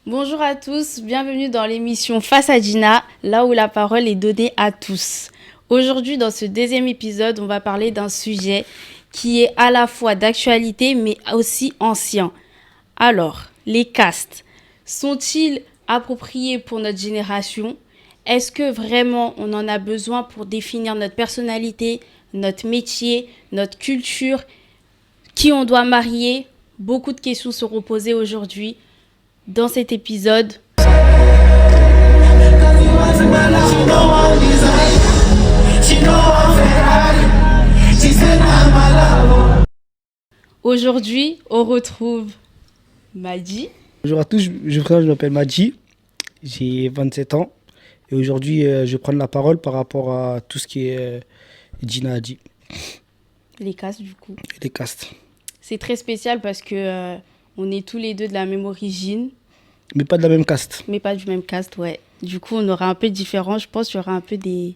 Bonjour à tous, bienvenue dans l'émission Face à Gina, là où la parole est donnée à tous. Aujourd'hui, dans ce deuxième épisode, on va parler d'un sujet qui est à la fois d'actualité mais aussi ancien. Alors, les castes, sont-ils appropriés pour notre génération? Est-ce que vraiment on en a besoin pour définir notre personnalité, notre métier, notre culture, qui on doit marier? Beaucoup de questions seront posées aujourd'hui dans cet épisode. Aujourd'hui, on retrouve Madji. Bonjour à tous, je m'appelle Madji, j'ai 27 ans et aujourd'hui je vais prendre la parole par rapport à tout ce qui est Gina a dit, Les castes du coup. les castes. C'est très spécial parce que on est tous les deux de la même origine, Mais pas de la même caste. mais pas du même caste, ouais. Du coup, on aura un peu différent. Je pense qu'il y aura un peu des...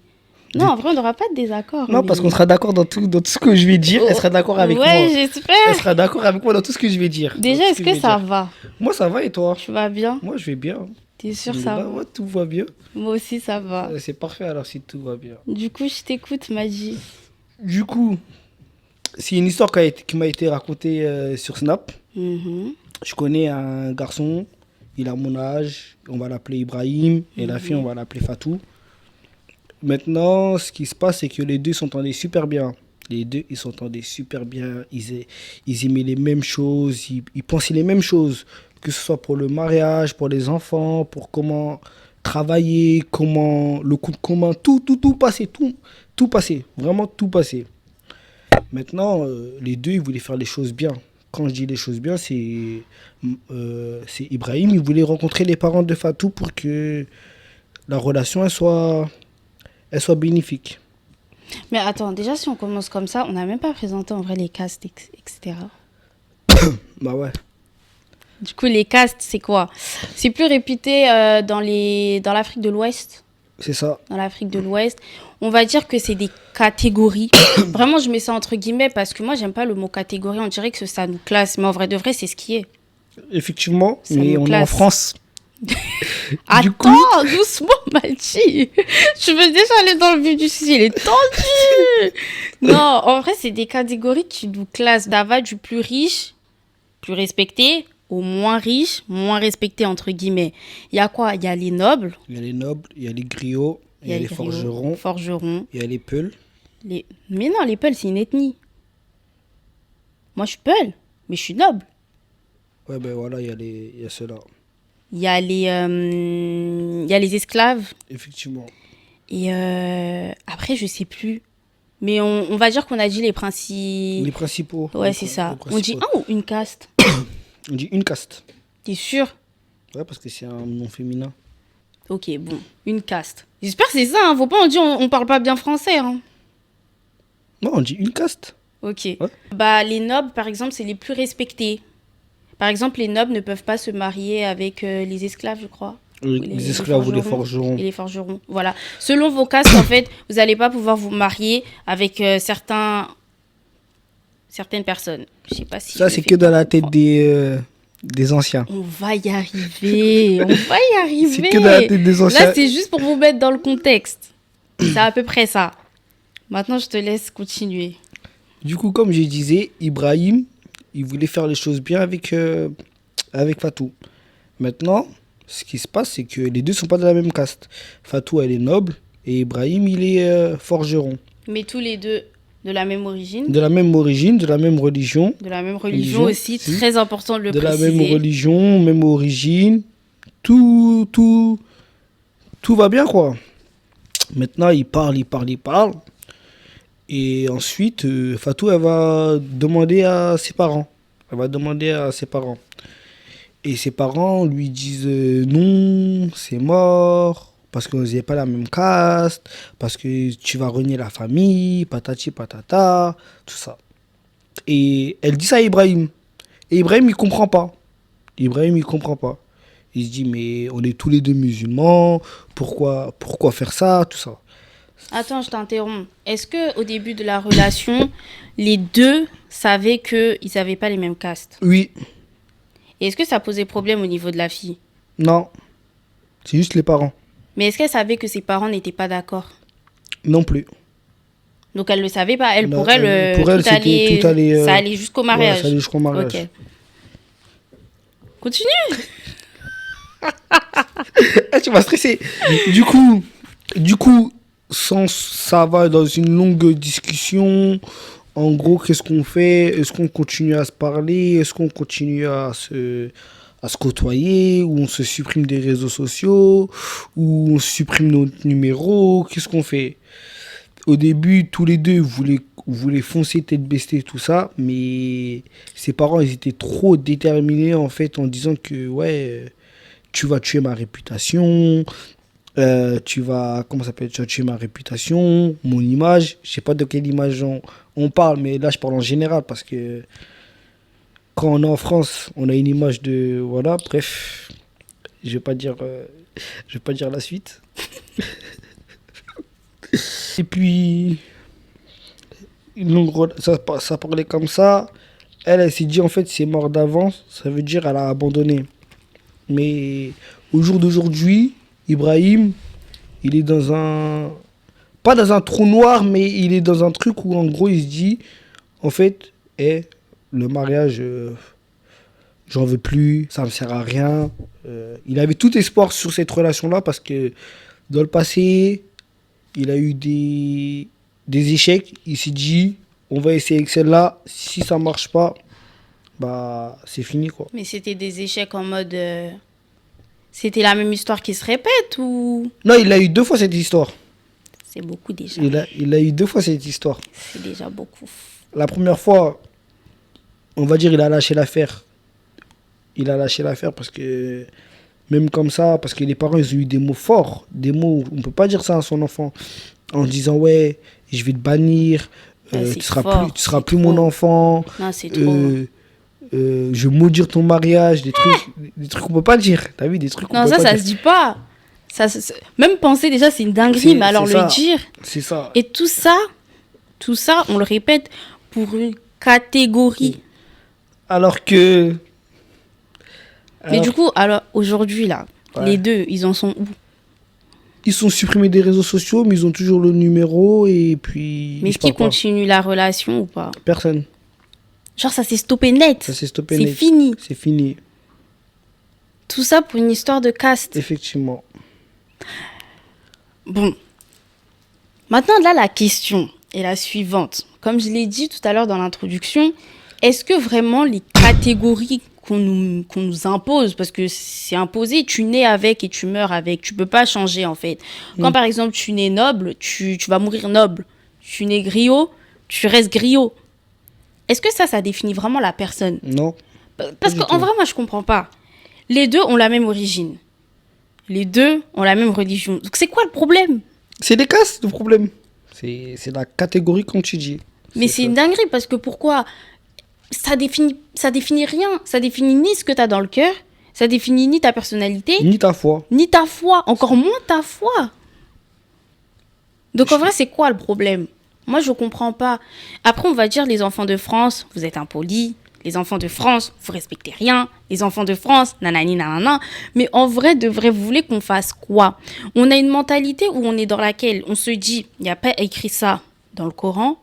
Non, en vrai, on n'aura pas de désaccord. Non, mais... parce qu'on sera d'accord dans tout ce que je vais dire, elle sera d'accord avec moi. Ouais, j'espère. Elle sera d'accord avec moi dans tout ce que je vais dire. Déjà, Dans tout est-ce ce que je vais ça dire. va? Moi ça va et toi? Tu vas bien? Moi je vais bien. T'es sûr ça va? Moi tout va bien. Moi aussi, ça va. C'est parfait alors si tout va bien. Du coup, je t'écoute, Madji. Du coup, c'est une histoire qui m'a été racontée sur Snap. Mhm. Je connais un garçon, il a mon âge, on va l'appeler Ibrahim, et la fille, on va l'appeler Fatou. Maintenant, ce qui se passe, c'est que les deux s'entendaient super bien. Les deux, ils s'entendaient super bien, ils aimaient les mêmes choses, ils pensaient les mêmes choses, que ce soit pour le mariage, pour les enfants, pour comment travailler, comment le coup de commun, tout passait, tout passait, vraiment tout passait. Maintenant, les deux, ils voulaient faire les choses bien. Quand je dis les choses bien, c'est Ibrahim, il voulait rencontrer les parents de Fatou pour que la relation, elle soit bénéfique. Mais attends, déjà, si on commence comme ça, on n'a même pas présenté en vrai les castes, etc. Bah ouais. Du coup, les castes, c'est quoi? C'est plus réputé dans l'Afrique de l'Ouest. C'est ça. Dans l'Afrique de l'Ouest, on va dire que c'est des catégories. Vraiment, je mets ça entre guillemets parce que moi, j'aime pas le mot catégorie. On dirait que ça nous classe. Mais en vrai de vrai, c'est ce qui est. Effectivement, Ça mais nous on est en classe. France. Du coup- Attends, doucement, Mathie. Je veux déjà aller dans le vif du sujet. Il est tendu. Non, en vrai, c'est des catégories qui nous classent. D'ava du plus riche, plus respecté, au moins riche, moins respecté, entre guillemets. Il y a quoi? Il y a les nobles. Il y a les nobles, il y a les griots, il y a les griots, forgerons, forgerons. il y a les peuls. Mais non, les Peuls, c'est une ethnie. Moi, je suis Peul, mais je suis noble. Ouais, ben voilà, il y a ceux-là. Il y a les esclaves. Effectivement. Et après, je sais plus. Mais on va dire qu'on a dit les principes. Les principaux. Ouais, les c'est prin- ça. les On dit principaux. un ou une caste? On dit une caste. T'es sûr? Ouais, parce que c'est un nom féminin. Ok, bon, une caste. J'espère que c'est ça, hein. Faut pas on dit on parle pas bien français, hein. Non, on dit une caste. Ok. Ouais. Bah, les nobles, par exemple, c'est les plus respectés. Par exemple, les nobles ne peuvent pas se marier avec les esclaves, je crois. Les esclaves ou les forgerons. Et les forgerons, voilà. Selon vos castes, en fait, vous n'allez pas pouvoir vous marier avec certaines personnes. Je sais pas si Ça, je c'est me que fais dans la tête comprendre. des anciens. On va y arriver. On va y arriver. C'est que dans la tête des anciens. Là, c'est juste pour vous mettre dans le contexte. C'est à peu près ça. Maintenant, je te laisse continuer. Du coup, comme je disais, Ibrahim, il voulait faire les choses bien avec Fatou. Maintenant, ce qui se passe, c'est que les deux sont pas de la même caste. Fatou, elle est noble et Ibrahim, il est forgeron. Mais tous les deux de la même origine, De la même origine, de la même religion. de la même religion aussi, si. très important de le De la préciser. même religion, même origine. Tout va bien, quoi. Maintenant, il parle. Et ensuite, Fatou, elle va demander à ses parents. Et ses parents lui disent non, c'est mort, parce que vous n'avez pas la même caste, parce que tu vas renier la famille, patati patata, tout ça. Et elle dit ça à Ibrahim. Et Ibrahim, il comprend pas. Il se dit, mais on est tous les deux musulmans, pourquoi faire ça, tout ça. Attends, je t'interromps. Est-ce que au début de la relation, les deux savaient qu'ils n'avaient pas les mêmes castes? Oui, Et est-ce que ça posait problème au niveau de la fille? Non, c'est juste les parents. Mais est-ce qu'elle savait que ses parents n'étaient pas d'accord? Non plus. Donc elle le savait pas. Elle, Non, pour elle, pour elle, c'était tout allait, ça allait jusqu'au ouais, mariage. ça allait jusqu'au mariage. Ok. Continue. Ah, tu m'as stressé. Du coup, ça va dans une longue discussion. En gros, qu'est-ce qu'on fait? Est-ce qu'on continue à se parler? Est-ce qu'on continue à se côtoyer? Ou on se supprime des réseaux sociaux? Ou on supprime notre numéro? Qu'est-ce qu'on fait? Au début, tous les deux voulaient foncer tête baissée, tout ça. Mais ses parents, ils étaient trop déterminés, en fait, en disant que, ouais, tu vas tuer ma réputation. Comment ça s'appelle? Tu vas tuer ma réputation, mon image. Je sais pas de quelle image on parle, mais là, je parle en général parce que quand on est en France, on a une image de. Voilà, bref. Je vais pas dire, je vais pas dire la suite. Et puis, ça parlait comme ça. Elle s'est dit, en fait, c'est mort d'avance. Ça veut dire elle a abandonné. Mais au jour d'aujourd'hui, Ibrahim, il est dans un... Pas dans un trou noir, mais il est dans un truc où, en gros, il se dit, en fait, le mariage, j'en veux plus, ça me sert à rien. Il avait tout espoir sur cette relation-là parce que dans le passé, il a eu des échecs. Il s'est dit, on va essayer avec celle-là. Si ça marche pas, bah, c'est fini, quoi. Mais c'était des échecs en mode... C'était la même histoire qui se répète ou... Non, il a eu 2 fois cette histoire. C'est beaucoup déjà. Il a eu 2 fois cette histoire. C'est déjà beaucoup. La première fois, on va dire, il a lâché l'affaire. Il a lâché l'affaire parce que, même comme ça, parce que les parents, ils ont eu des mots forts. Des mots, on ne peut pas dire ça à son enfant. En disant, ouais, je vais te bannir, tu seras plus mon enfant. Non, c'est trop. Je vais maudire ton mariage, des trucs qu'on peut pas dire. T'as vu, des trucs qu'on Non, peut pas ça dire. se dit pas. Même penser déjà, c'est une dinguerie, mais alors le dire. C'est ça. Et tout ça, on le répète pour une catégorie. Alors que... Mais du coup, alors aujourd'hui, là, Ouais. les deux, ils en sont où? Ils sont supprimés des réseaux sociaux, mais ils ont toujours le numéro et puis... Mais ils est-ce se qu'ils parlent pas. continuent la relation ou pas? Personne. Genre, ça s'est stoppé net. Ça s'est stoppé C'est net. fini. C'est fini, Tout ça pour une histoire de caste. effectivement. Bon. Maintenant, là, la question est la suivante. Comme je l'ai dit tout à l'heure dans l'introduction, est-ce que vraiment les catégories qu'on nous impose, parce que c'est imposé, tu nais avec et tu meurs avec, tu peux pas changer en fait. Quand par exemple tu nais noble, tu vas mourir noble. Tu nais griot, tu restes griot. Est-ce que ça définit vraiment la personne? Non. Parce du qu'en tout. vrai, moi je comprends pas. Les deux ont la même origine. Les deux ont la même religion. Donc c'est quoi le problème? C'est des castes, le problème. C'est la catégorie qu'on tu dis. Mais c'est une dinguerie parce que pourquoi? Ça définit rien. Ça définit ni ce que tu as dans le cœur, ça définit ni ta personnalité, Ni ta foi. ni ta foi, encore moins ta foi. Donc en vrai, c'est quoi le problème? Moi, je comprends pas. Après, on va dire les enfants de France, vous êtes impolis. Les enfants de France, vous respectez rien. Les enfants de France, nanani nanana. Mais en vrai, de vrai, vous voulez qu'on fasse quoi? On a une mentalité où on est dans laquelle on se dit, il n'y a pas écrit ça dans le Coran.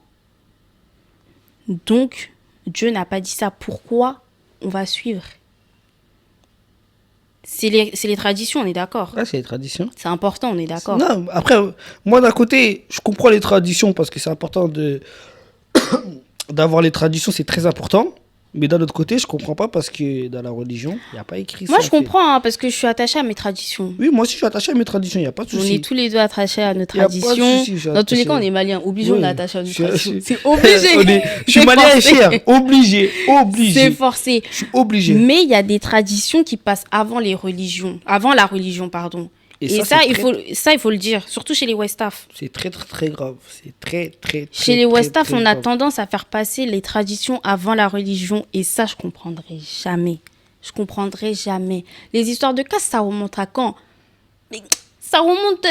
Donc, Dieu n'a pas dit ça. Pourquoi on va suivre? C'est les traditions, on est d'accord. Ah, c'est les traditions. C'est important, on est d'accord. Non, après, moi d'un côté, je comprends les traditions parce que c'est important d'avoir les traditions, c'est très important. Mais d'un autre côté, je comprends pas parce que dans la religion, il n'y a pas écrit ça. Moi, je en fait. comprends, hein, parce que je suis attachée à mes traditions. Oui, moi aussi, je suis attaché à mes traditions, il n'y a pas de On souci. est tous les deux attachés à nos Y a pas de traditions. souci, je suis Dans tous les attaché. cas, on est maliens. Obligé, Oui. on est attaché à nos Je suis- traditions. je- C'est obligé. Je suis C'est malien et forcé. fier. Obligé. C'est Obligé. forcé. Je suis obligé. Mais il y a des traditions qui passent avant les religions. Avant la religion, pardon. Et ça, c'est il faut le dire. Surtout chez les Westaf. C'est très, très, très grave. C'est très, très, très, Chez les très, Westaf, très on a grave. tendance à faire passer les traditions avant la religion. Et ça, je comprendrai jamais. Je comprendrai jamais. Les histoires de caste, ça remonte à quand? Mais ça remonte.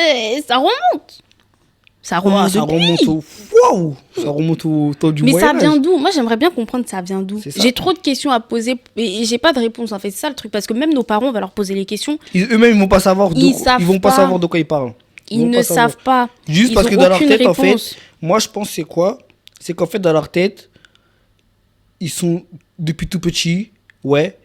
Ça remonte Ça depuis. remonte au... Waouh, ça remonte au temps du Mais ça Moyen-Âge. vient d'où? Moi, j'aimerais bien comprendre ça vient d'où. C'est ça. J'ai trop de questions à poser et j'ai pas de réponse, en fait. C'est ça le truc. Parce que même nos parents, on va leur poser les questions. Eux-mêmes, ils vont pas savoir Ils savent vont pas pas. savoir de quoi ils parlent. Ils vont ne pas savoir. savent pas. Juste Ils parce ont que dans leur aucune tête, en fait, réponse. moi, je pense c'est quoi? C'est qu'en fait, dans leur tête, ils sont depuis tout petit, ouais,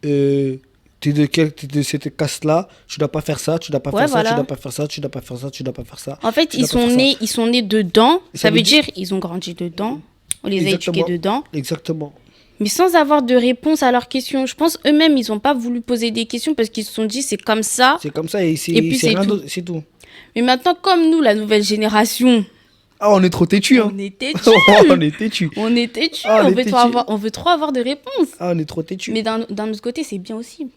t'es de cette caste-là, tu dois pas faire ça, tu dois pas Ouais, faire ça, voilà. tu dois pas faire ça, tu dois pas faire ça, tu dois pas faire ça. En fait, tu dois pas faire ça. ils sont nés dedans. Ça veut veut dire ils ont grandi dedans. On les a Exactement. éduqués dedans. Exactement. Mais sans avoir de réponse à leurs questions. Je pense eux-mêmes, ils n'ont pas voulu poser des questions parce qu'ils se sont dit c'est comme ça. C'est comme ça et Et puis, c'est c'est rien tout. d'autre, c'est tout. Mais maintenant, comme nous, la nouvelle génération, Ah, on est trop têtu, hein. on est têtus. On est têtu. On est têtus. Ah, on on, est veut têtus. on veut trop avoir de réponses. Ah, on est trop têtu. Mais d'un autre côté, c'est bien aussi.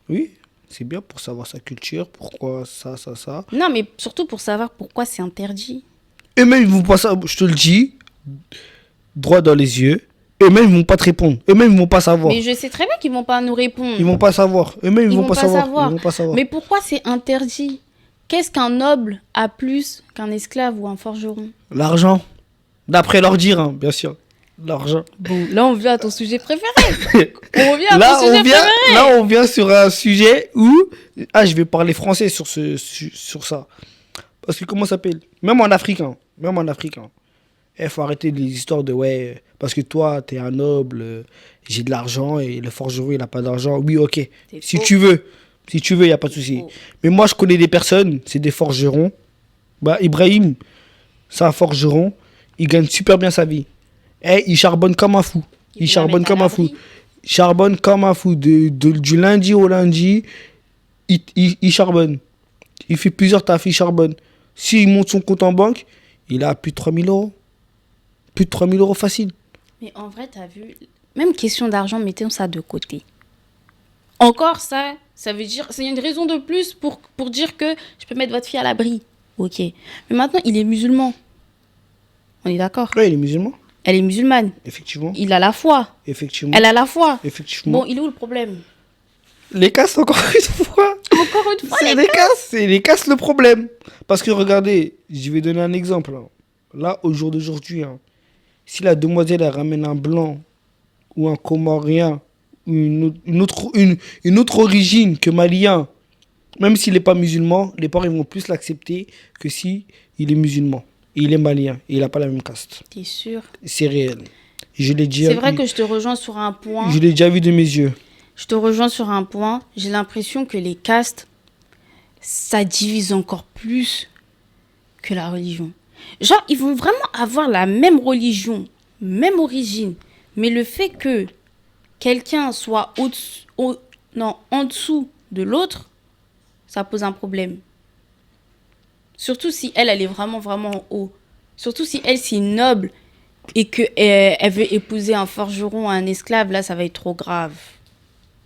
Oui, c'est bien pour savoir sa culture, pourquoi ça. Non, mais surtout pour savoir pourquoi c'est interdit. Eux-mêmes, ils vont pas ça, je te le dis, droit dans les yeux. Eux-mêmes, ils vont pas te répondre. Eux-mêmes, ils vont pas savoir. Mais je sais très bien qu'ils vont pas nous répondre. Ils vont pas savoir. Eux-mêmes, ils vont pas savoir. Ils vont pas savoir. Mais pourquoi c'est interdit? Qu'est-ce qu'un noble a plus qu'un esclave ou un forgeron? L'argent. D'après leur dire, hein, bien sûr. L'argent. Bon, là, on vient à ton sujet préféré. On revient à ton sujet préféré. Là, on vient sur un sujet où... Ah, je vais parler français sur ça. Parce que comment ça s'appelle? Même en africain. Il faut arrêter les histoires de... Ouais, parce que toi, t'es un noble, j'ai de l'argent et le forgeron, il a pas d'argent. Oui, ok. C'est Si faux. tu veux, il n'y a pas de souci. faux. Mais moi, je connais des personnes, c'est des forgerons. Bah, Ibrahim, c'est un forgeron. Il gagne super bien sa vie. Et il charbonne comme un fou. Il Il peut la charbonne mettre à comme un fou. l'abri. Charbonne comme un fou. Du lundi au lundi, il charbonne. Il fait plusieurs tafs, il charbonne. S'il monte son compte en banque, il a plus de 3 000 euros. Plus de 3 000 euros facile. Mais en vrai, t'as vu, même question d'argent, mettons ça de côté. Encore ça veut dire, c'est une raison de plus pour dire que je peux mettre votre fille à l'abri. Ok. Mais maintenant, il est musulman. On est d'accord? Oui, il est musulman. Elle est musulmane. Effectivement. Il a la foi. Effectivement. Elle a la foi. Effectivement. Bon, il est où le problème? Les castes, encore une fois. Encore une fois, C'est les castes. C'est les castes le problème. Parce que regardez, je vais donner un exemple. Hein. Là, au jour d'aujourd'hui, hein, si la demoiselle elle ramène un blanc ou un comorien ou une autre origine que malien, même s'il n'est pas musulman, les parents ils vont plus l'accepter que si il est musulman. Et il est malien et il n'a pas la même caste. T'es sûr? C'est réel. Je l'ai dit. C'est vrai que je te rejoins sur un point. Je l'ai déjà vu de mes yeux. Je te rejoins sur un point. J'ai l'impression que les castes, ça divise encore plus que la religion. Genre, ils vont vraiment avoir la même religion, même origine. Mais le fait que quelqu'un soit en dessous de l'autre, ça pose un problème. Surtout si elle est vraiment, vraiment en haut. Surtout si elle, c'est noble et qu'elle veut épouser un forgeron, un esclave, là, ça va être trop grave.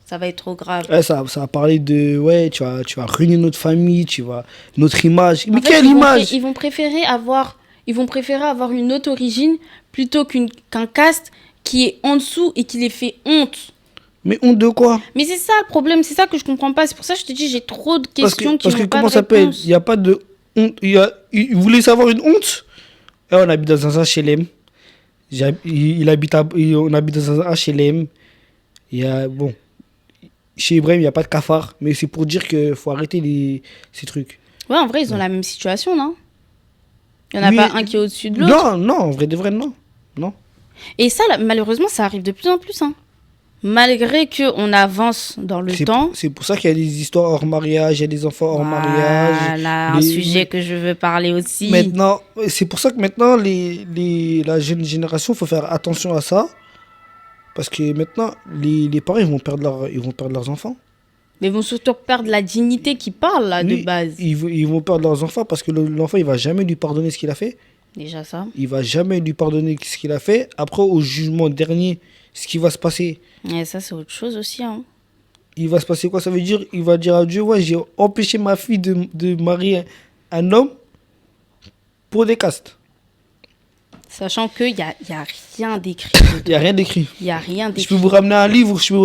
Ça va être trop grave. Ouais, ça va parler de... Ouais, tu vas ruiner notre famille, notre image. Mais En fait, quelle image? Ils vont préférer avoir une autre origine plutôt qu'un caste qui est en dessous et qui les fait honte. Mais honte de quoi? Mais c'est ça le problème, c'est ça que je comprends pas. C'est pour ça que je te dis, j'ai trop de questions Parce que n'ont pas comment de ça s'appelle? réponse. Il n'y a pas de honte. Il voulait savoir une honte? Et on habite dans un HLM. On habite dans un HLM. Bon, chez Ibrahim, il n'y a pas de cafard. Mais c'est pour dire qu'il faut arrêter ces trucs. Ouais, en vrai, ils ont la même situation, non? Il n'y en a Oui. pas un qui est au-dessus de l'autre. Non, en vrai de vrai, non. Non. Et ça, là, malheureusement, ça arrive de plus en plus. Hein. Malgré qu'on avance dans le temps. C'est pour ça qu'il y a des histoires hors mariage, il y a des enfants hors mariage. Voilà, un sujet que je veux parler aussi. Maintenant, c'est pour ça que maintenant, la jeune génération, il faut faire attention à ça. Parce que maintenant, les parents, ils vont perdre leurs enfants. Mais ils vont surtout perdre la dignité qui parle, là, Oui, de base. Ils vont perdre leurs enfants parce que l'enfant, il va jamais lui pardonner ce qu'il a fait. Déjà ça. Il va jamais lui pardonner ce qu'il a fait. Après, au jugement dernier, ce qui va se passer, Et ça, c'est autre chose aussi. Hein. il va se passer quoi? Ça veut dire, il va dire à Dieu, ouais, j'ai empêché ma fille de marier un homme pour des castes. Sachant qu'il n'y a rien d'écrit. Il n'y a rien d'écrit. Il n'y a rien Je d'écrit. peux vous ramener un livre, je peux vous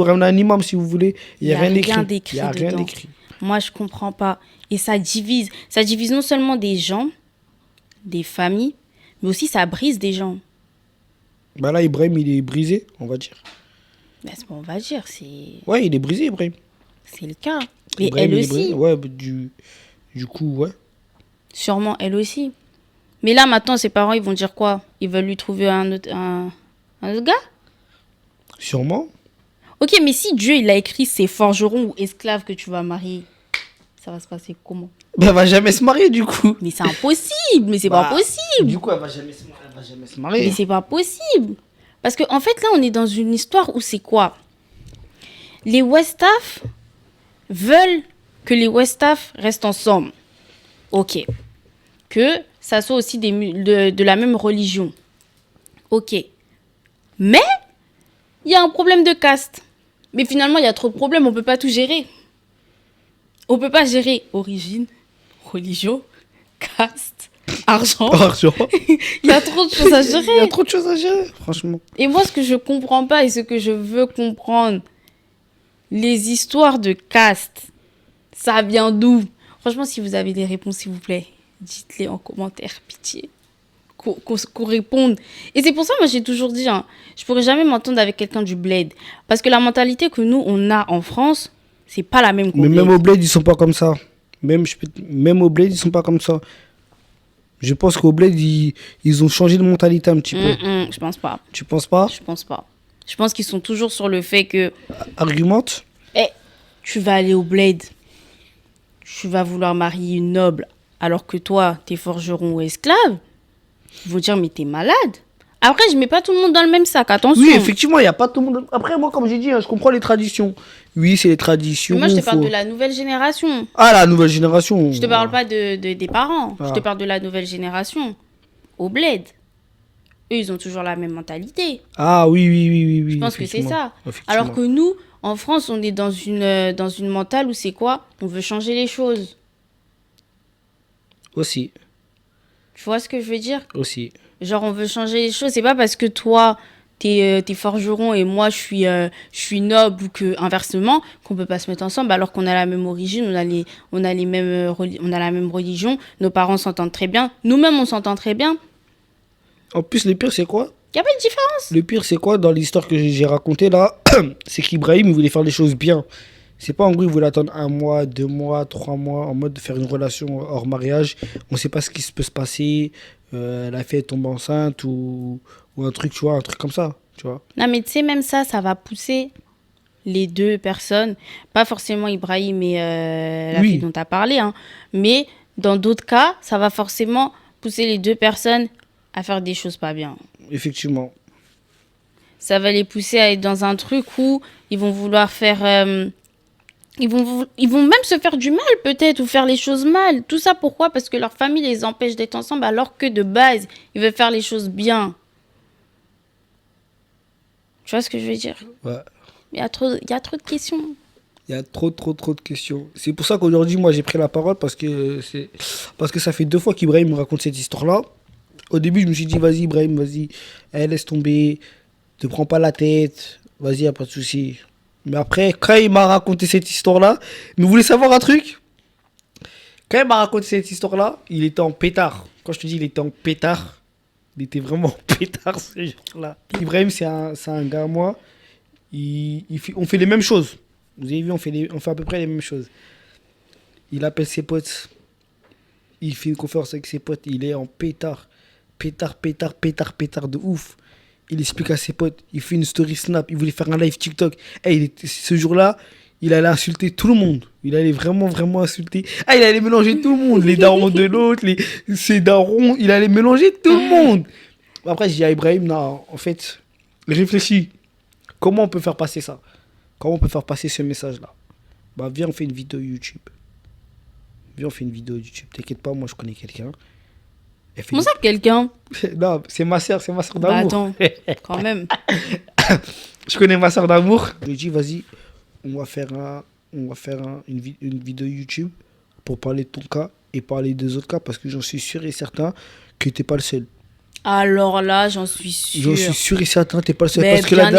ramener un imam si vous voulez. Il n'y a rien rien d'écrit. Il n'y a rien dedans. d'écrit. Moi, je comprends pas. Et ça divise. Ça divise non seulement des gens, des familles, mais aussi ça brise des gens. Bah là, Ibrahim, il est brisé, on va dire. Ben, c'est bon, on va dire, Ouais, il est brisé, Ibrahim. c'est le cas. Mais Ibrahim, elle il est brisé. aussi, Ouais, bah, du coup, ouais. sûrement elle aussi. Mais là, maintenant, ses parents, ils vont dire quoi? Ils veulent lui trouver un autre gars? Sûrement. Ok, mais si Dieu, il a écrit c'est forgeron ou esclave que tu vas marier, ça va se passer comment? Bah, elle va jamais se marier, du coup. Mais c'est impossible, mais c'est pas Bah, possible. Du coup, elle va jamais se marier. Elle va jamais se Mais marier. c'est pas possible. Parce qu'en fait, là, on est dans une histoire où c'est quoi? Les Westaf veulent que les Westaf restent ensemble. Ok. Que ça soit aussi de la même religion. Ok. Mais, il y a un problème de caste. Mais finalement, il y a trop de problèmes, on peut pas tout gérer. On peut pas gérer origine, religion, caste, argent. Argent. Il y a trop de choses à Il y a gérer. trop de choses à gérer, franchement. Et moi, ce que je comprends pas et ce que je veux comprendre, les histoires de caste, ça vient d'où? Franchement, si vous avez des réponses, s'il vous plaît, dites-les en commentaire, pitié. Qu'on réponde. Et c'est pour ça, moi, j'ai toujours dit, hein, je pourrais jamais m'entendre avec quelqu'un du bled. Parce que la mentalité que nous, on a en France, c'est pas la même qu'au Mais bled. même au bled, ils sont pas comme ça. Même au bled, ils sont pas comme ça. Je pense qu'au bled, ils ont changé de mentalité un petit peu. Je pense pas. Tu penses pas? Je pense pas. Je pense qu'ils sont toujours sur le fait que Argumente. tu vas aller au bled, tu vas vouloir marier une noble, alors que toi, t'es forgeron ou esclave. Ils vont dire, mais t'es malade. Après, je mets pas tout le monde dans le même sac, attention. Oui, effectivement, il n'y a pas tout le monde. Après, moi, comme j'ai dit, hein, je comprends les traditions. Oui, c'est les traditions. Mais moi, je te parle faut- de la nouvelle génération. Ah, la nouvelle génération. Je te parle pas des parents. Je Ah. te parle de la nouvelle génération. Au bled. Eux, ils ont toujours la même mentalité. Ah, oui, oui, oui, oui. oui, Je pense que c'est ça. Effectivement. Alors que nous, en France, on est dans une mentale où c'est quoi? On veut changer les choses. Aussi, Tu vois ce que je veux dire? aussi. Genre, on veut changer les choses. C'est pas parce que toi, t'es forgeron et moi, je suis noble ou que inversement, qu'on peut pas se mettre ensemble alors qu'on a la même origine, on a les mêmes, on a la même religion, nos parents s'entendent très bien, nous-mêmes, on s'entend très bien. En plus, le pire, c'est quoi? Y a pas de différence. Le pire, c'est quoi dans l'histoire que j'ai racontée là? C'est qu'Ibrahim, il voulait faire les choses bien. C'est pas en gros, il voulait attendre 1 mois, 2 mois, 3 mois, en mode de faire une relation hors mariage. On sait pas ce qui peut se passer. La fille tombe enceinte ou un truc, tu vois, un truc comme ça, tu vois. Non, mais tu sais, même ça va pousser les deux personnes, pas forcément Ibrahim et la Oui. fille dont tu as parlé, hein, mais dans d'autres cas, ça va forcément pousser les deux personnes à faire des choses pas bien. Effectivement. Ça va les pousser à être dans un truc où ils vont vouloir faire... ils vont même se faire du mal peut-être ou faire les choses mal. Tout ça pourquoi? Parce que leur famille les empêche d'être ensemble alors que de base, ils veulent faire les choses bien. Tu vois ce que je veux dire? Ouais. Il y a trop de questions. Il y a trop de questions. C'est pour ça qu'aujourd'hui, moi, j'ai pris la parole parce que ça fait 2 fois qu'Ibrahim me raconte cette histoire-là. Au début, je me suis dit, vas-y, Ibrahim, vas-y, laisse tomber, te prends pas la tête, vas-y, y a pas de souci. Mais après, quand il m'a raconté cette histoire-là, mais vous voulez savoir un truc? Quand il m'a raconté cette histoire-là, il était en pétard. Quand je te dis il était en pétard, il était vraiment en pétard ce jour-là. Ibrahim, c'est un gars à moi, on fait les mêmes choses. Vous avez vu, on fait à peu près les mêmes choses. Il appelle ses potes, il fait une conférence avec ses potes, il est en pétard. Pétard de ouf. Il explique à ses potes, il fait une story Snap, il voulait faire un live TikTok. Ce jour-là, il allait insulter tout le monde. Il allait vraiment insulter. Il allait mélanger tout le monde. Les darons de l'autre, ses darons, il allait mélanger tout le monde. Après, je dis à Ibrahim, non, en fait, réfléchis. Comment on peut faire passer ça? Comment on peut faire passer ce message-là? Bah, viens, on fait une vidéo YouTube. T'inquiète pas, moi, je connais quelqu'un. Comment ça, quelqu'un? Non, c'est ma soeur Bah d'amour. attends, quand même. Je connais ma soeur d'amour. Je lui ai dit, vas-y, on va faire une vidéo YouTube pour parler de ton cas et parler des autres cas parce que j'en suis sûr et certain que t'es pas le seul. Alors là, j'en suis sûre. J'en suis sûr et certain que t'es pas le seul. Mais Parce que la bien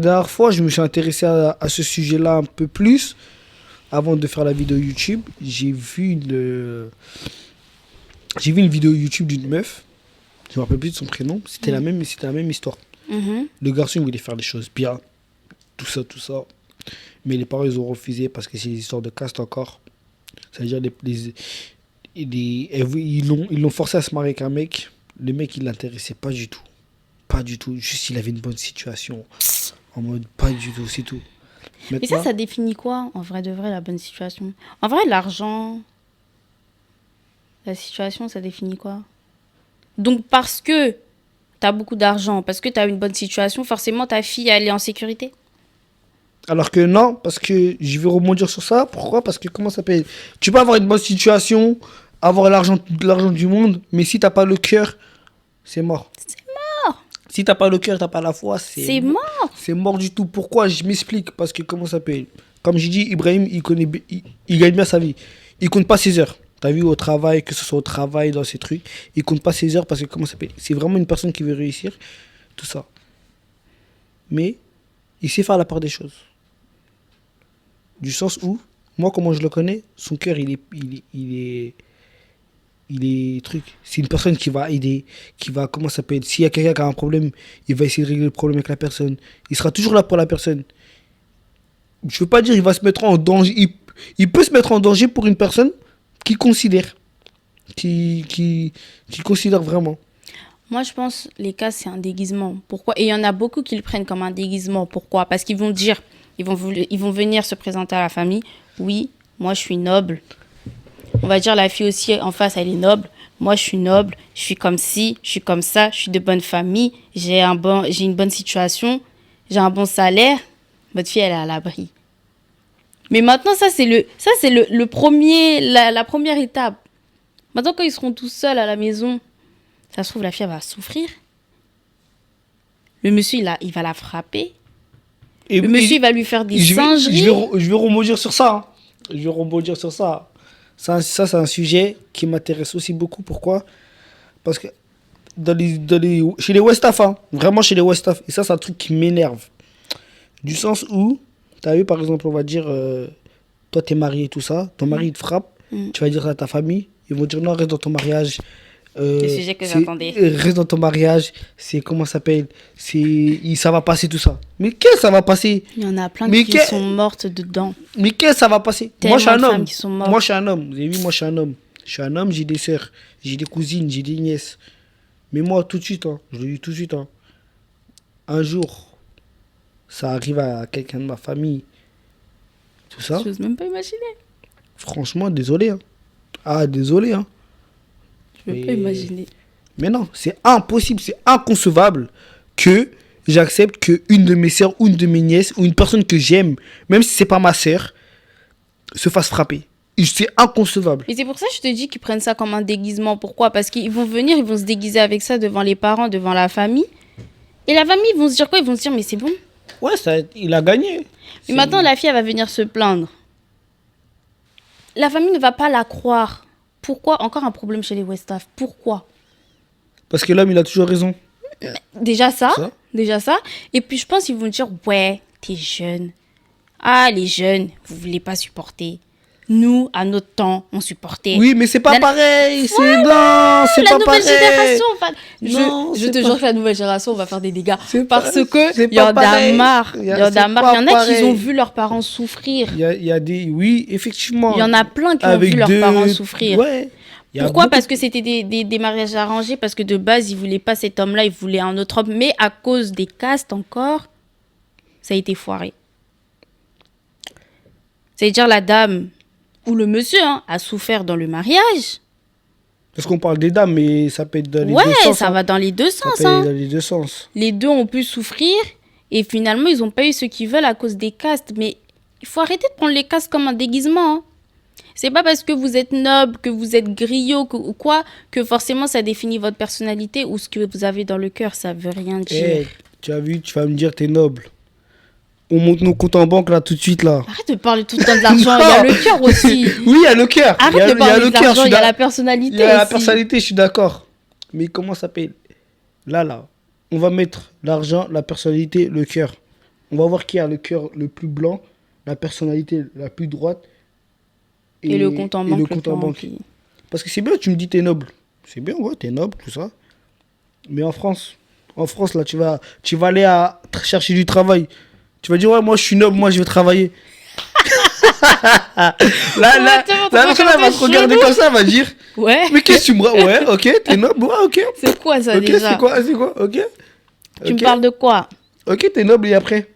dernière fois, je me suis intéressé à ce sujet-là un peu plus avant de faire la vidéo YouTube. J'ai vu J'ai vu une vidéo YouTube d'une meuf, je me rappelle plus de son prénom, c'était la même histoire. Le garçon il voulait faire les choses bien, tout ça. Mais les parents, ils ont refusé parce que c'est des histoires de caste encore. C'est-à-dire, ils l'ont forcé à se marier avec un mec. Le mec, il l'intéressait pas du tout. Pas du tout. Juste, il avait une bonne situation. En mode, pas du tout, c'est tout. Mais ça définit quoi, en vrai de vrai, la bonne situation? En vrai, l'argent, la situation, ça définit quoi? Donc, parce que tu as beaucoup d'argent, parce que tu as une bonne situation, forcément, ta fille, elle est en sécurité? Alors que non, parce que je vais rebondir sur ça. Pourquoi? Parce que comment ça s'appelle? Tu peux avoir une bonne situation, avoir l'argent du monde, mais si t'as pas le cœur, c'est mort. C'est mort. Si t'as pas le cœur, t'as pas la foi, C'est mort. C'est mort du tout. Pourquoi? Je m'explique. Parce que comment ça s'appelle? Comme j'ai dit, Ibrahim, il gagne bien sa vie. Il compte pas ses heures. T'as vu au travail, que ce soit au travail, dans ces trucs, il compte pas ses heures parce que comment ça s'appelle? C'est vraiment une personne qui veut réussir, tout ça. Mais il sait faire la part des choses. Du sens où, moi, comment je le connais, son cœur, il est truc. C'est une personne qui va aider, qui va, comment ça s'appelle, s'il y a quelqu'un qui a un problème, il va essayer de régler le problème avec la personne. Il sera toujours là pour la personne. Je veux pas dire il va se mettre en danger. Il peut se mettre en danger pour une personne qui considère. Qui considère vraiment. Moi, je pense les cas, c'est un déguisement. Pourquoi? Et il y en a beaucoup qui le prennent comme un déguisement. Pourquoi? Parce qu'ils vont dire, ils vont venir se présenter à la famille. Oui, moi, je suis noble. On va dire la fille aussi en face, elle est noble. Moi, je suis noble. Je suis comme ci, je suis comme ça. Je suis de bonne famille. J'ai une bonne situation. J'ai un bon salaire. Votre fille, elle est à l'abri. Mais maintenant, ça, c'est le premier, la première étape. Maintenant, quand ils seront tous seuls à la maison, ça se trouve, la fille, elle va souffrir. Le monsieur, il va la frapper. Le monsieur, il va lui faire des singeries. Je vais rebondir sur ça. Hein. Je vais rebondir sur ça. Ça, c'est un sujet qui m'intéresse aussi beaucoup. Pourquoi? Parce que chez les Westaf, hein, vraiment chez les Westaf, et ça, c'est un truc qui m'énerve. Du sens où, tu as vu, par exemple, on va dire, toi, tu es marié et tout ça, ton mari, il te frappe, tu vas dire ça à ta famille, ils vont dire non, reste dans ton mariage. Le sujet que j'attendais. Reste dans ton mariage, c'est comment ça s'appelle, ça va passer tout ça. Mais qu'est-ce que ça va passer? Il y en a plein qui sont mortes dedans. Mais qu'est-ce que ça va passer? Moi, je suis un homme. Moi, je suis un homme. Vous avez vu, moi, je suis un homme. Je suis un homme, j'ai des sœurs, j'ai des cousines, j'ai des nièces. Mais moi, tout de suite, hein, je le dis tout de suite, hein, un jour, ça arrive à quelqu'un de ma famille, tout ça. Je n'ose même pas imaginer. Franchement, désolé. Hein. Ah, désolé. Hein. Je ne peux pas imaginer. Mais non, c'est impossible, c'est inconcevable que j'accepte qu'une de mes sœurs ou une de mes nièces ou une personne que j'aime, même si c'est pas ma sœur, se fasse frapper. C'est inconcevable. Et c'est pour ça que je te dis qu'ils prennent ça comme un déguisement. Pourquoi? Parce qu'ils vont venir, ils vont se déguiser avec ça devant les parents, devant la famille. Et la famille, ils vont se dire quoi? Ils vont se dire, mais c'est bon. Ouais, il a gagné. Mais maintenant, la fille, elle va venir se plaindre. La famille ne va pas la croire. Pourquoi? Encore un problème chez les Westaf. Pourquoi? Parce que l'homme, il a toujours raison. Déjà ça. Et puis, je pense qu'ils vont dire, ouais, t'es jeune. Ah, les jeunes, vous voulez pas supporter. Nous, à notre temps, on supportait. Oui, mais c'est pas pareil. C'est non, c'est pas pareil. Génération, je te jure que la nouvelle génération va faire des dégâts. Parce que il y en a marre. Il y en a qui ont vu leurs parents souffrir. Il y a des... Oui, effectivement. Il y en a plein qui ont vu leurs parents souffrir. Ouais. Pourquoi? Parce que c'était des mariages arrangés. Parce que de base, ils voulaient pas cet homme-là. Ils voulaient un autre homme. Mais à cause des castes encore, ça a été foiré. C'est-à-dire la dame... où le monsieur a souffert dans le mariage. Parce qu'on parle des dames, mais ça peut être dans les deux sens. Ouais, ça va dans les deux sens. Ça peut être dans les deux sens. Les deux ont pu souffrir et finalement, ils n'ont pas eu ce qu'ils veulent à cause des castes. Mais il faut arrêter de prendre les castes comme un déguisement. Hein. C'est pas parce que vous êtes noble, que vous êtes griot ou quoi, que forcément ça définit votre personnalité ou ce que vous avez dans le cœur. Ça veut rien dire. Hey, tu as vu, tu vas me dire t'es noble. On monte nos comptes en banque là tout de suite là. Arrête de parler tout le temps de l'argent, il y a le cœur aussi. Oui, il y a le cœur. Arrête de parler de l'argent, il y a la personnalité aussi. Il y a la personnalité, je suis d'accord. Mais comment ça s'appelle? Là, on va mettre l'argent, la personnalité, le cœur. On va voir qui a le cœur le plus blanc, la personnalité la plus droite et le compte en banque. Parce que c'est bien, tu me dis t'es noble. C'est bien, ouais, t'es noble, tout ça. Mais en France, là, tu vas aller chercher du travail. Tu vas dire, ouais, moi, je suis noble, moi, je vais travailler. Là, la personne, elle va te regarder comme ça, elle va dire, Ouais. mais qu'est-ce que tu me... Ouais, ok, t'es noble, ouais, ok. C'est quoi ça Ok, déjà? c'est quoi, ok. Tu me Ok. parles de quoi? Ok, t'es noble, et après?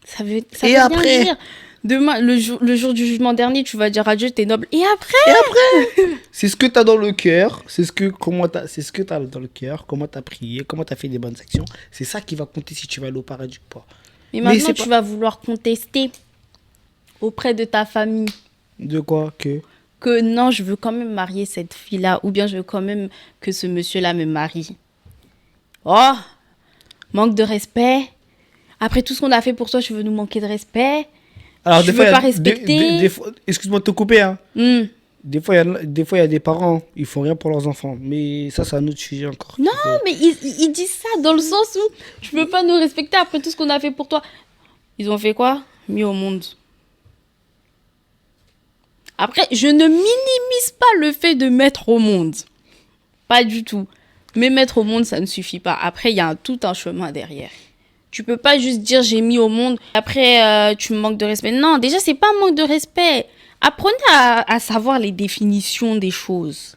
Ça veut Et rien après? dire. Demain, le jour du jugement dernier, tu vas dire à Dieu, t'es noble. Et après? Et après? C'est ce que t'as dans le cœur, c'est ce que t'as dans le cœur, comment t'as prié, comment t'as fait des bonnes actions. C'est ça qui va compter si tu vas aller au paradis ou pas. Mais Mais maintenant, c'est tu pas- vas vouloir contester auprès de ta famille De quoi que non, je veux quand même marier cette fille-là, ou bien je veux quand même que ce monsieur-là me marie. Oh, manque de respect. Après tout ce qu'on a fait pour toi, tu veux nous manquer de respect. Alors, Tu des veux fois, il y a- pas respecter. des fois, excuse-moi de te couper, hein. Hmm. Des fois, il y a des parents, ils font rien pour leurs enfants. Mais ça, c'est un autre sujet encore. Non, mais ils disent ça dans le sens où tu peux pas nous respecter après tout ce qu'on a fait pour toi. Ils ont fait quoi? Mis au monde. Après, je ne minimise pas le fait de mettre au monde. Pas du tout. Mais mettre au monde, ça ne suffit pas. Après, il y a tout un chemin derrière. Tu peux pas juste dire j'ai mis au monde, après tu me manques de respect. Non, déjà, c'est pas un manque de respect. Apprenez à savoir les définitions des choses.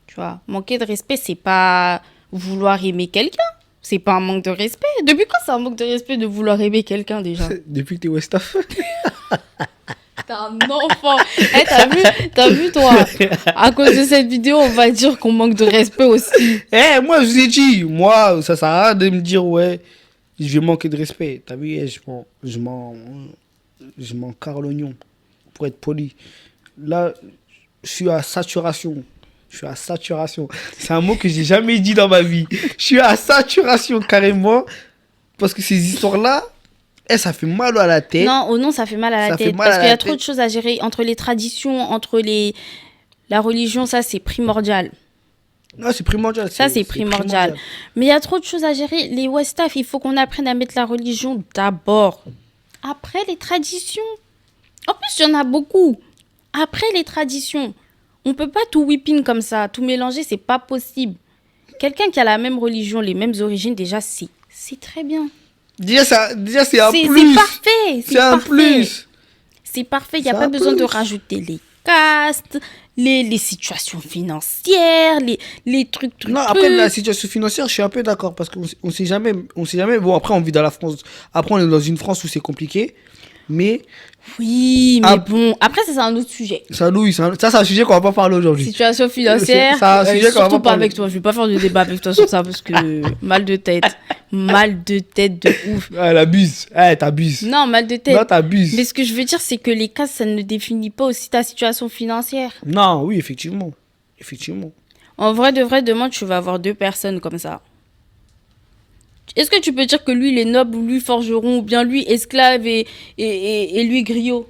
Tu vois, manquer de respect, c'est pas vouloir aimer quelqu'un. C'est pas un manque de respect. Depuis quand c'est un manque de respect de vouloir aimer quelqu'un déjà? Depuis que t'es Westaf. T'es un enfant. Eh, t'as vu toi? À cause de cette vidéo, on va dire qu'on manque de respect aussi. Moi, je vous ai dit, moi, ça sert à rien de me dire, ouais, je vais manquer de respect. T'as vu, je m'en carre l'oignon, pour être poli. Là, je suis à saturation. Je suis à saturation. C'est un mot que j'ai jamais dit dans ma vie. Je suis à saturation, carrément. Parce que ces histoires-là, ça fait mal à la tête. Non, oh non, ça fait mal à la Ça fait tête. mal Parce à qu'il y la a trop tête. de choses à gérer. Entre les traditions, la religion, ça c'est primordial. Non, c'est primordial. Ça, c'est primordial. Mais il y a trop de choses à gérer. Les Westaf, il faut qu'on apprenne à mettre la religion d'abord. Après, les traditions. En plus, il y en a beaucoup. Après, les traditions. On peut pas tout whipping comme ça, tout mélanger, c'est pas possible. Quelqu'un qui a la même religion, les mêmes origines, déjà, c'est très bien. Déjà, c'est un C'est plus. parfait. C'est un parfait. plus. C'est parfait. Il n'y a C'est pas un besoin de plus. rajouter les castes, les situations financières, les trucs. Non, après la situation financière, je suis un peu d'accord parce qu'on sait jamais, Bon, après on vit dans la France. Après on est dans une France où c'est compliqué, mais Oui, mais Ah. bon. Après, ça, c'est un autre sujet. ça, c'est un sujet qu'on va pas parler aujourd'hui. Situation financière, C'est un sujet qu'on va surtout pas pas avec parler. toi. Je vais pas faire de débat avec toi sur ça parce que mal de tête. Mal de tête de ouf. Elle abuse. T'abuses. Non, mal de Non, tête. t'abuses. Mais ce que je veux dire, c'est que les cas, ça ne définit pas aussi ta situation financière. Non, oui, effectivement. Effectivement. En vrai, de vrai, demain, tu vas avoir deux personnes comme ça. Est-ce que tu peux dire que lui, il est noble, ou lui, forgeron, ou bien lui, esclave, et lui, griot?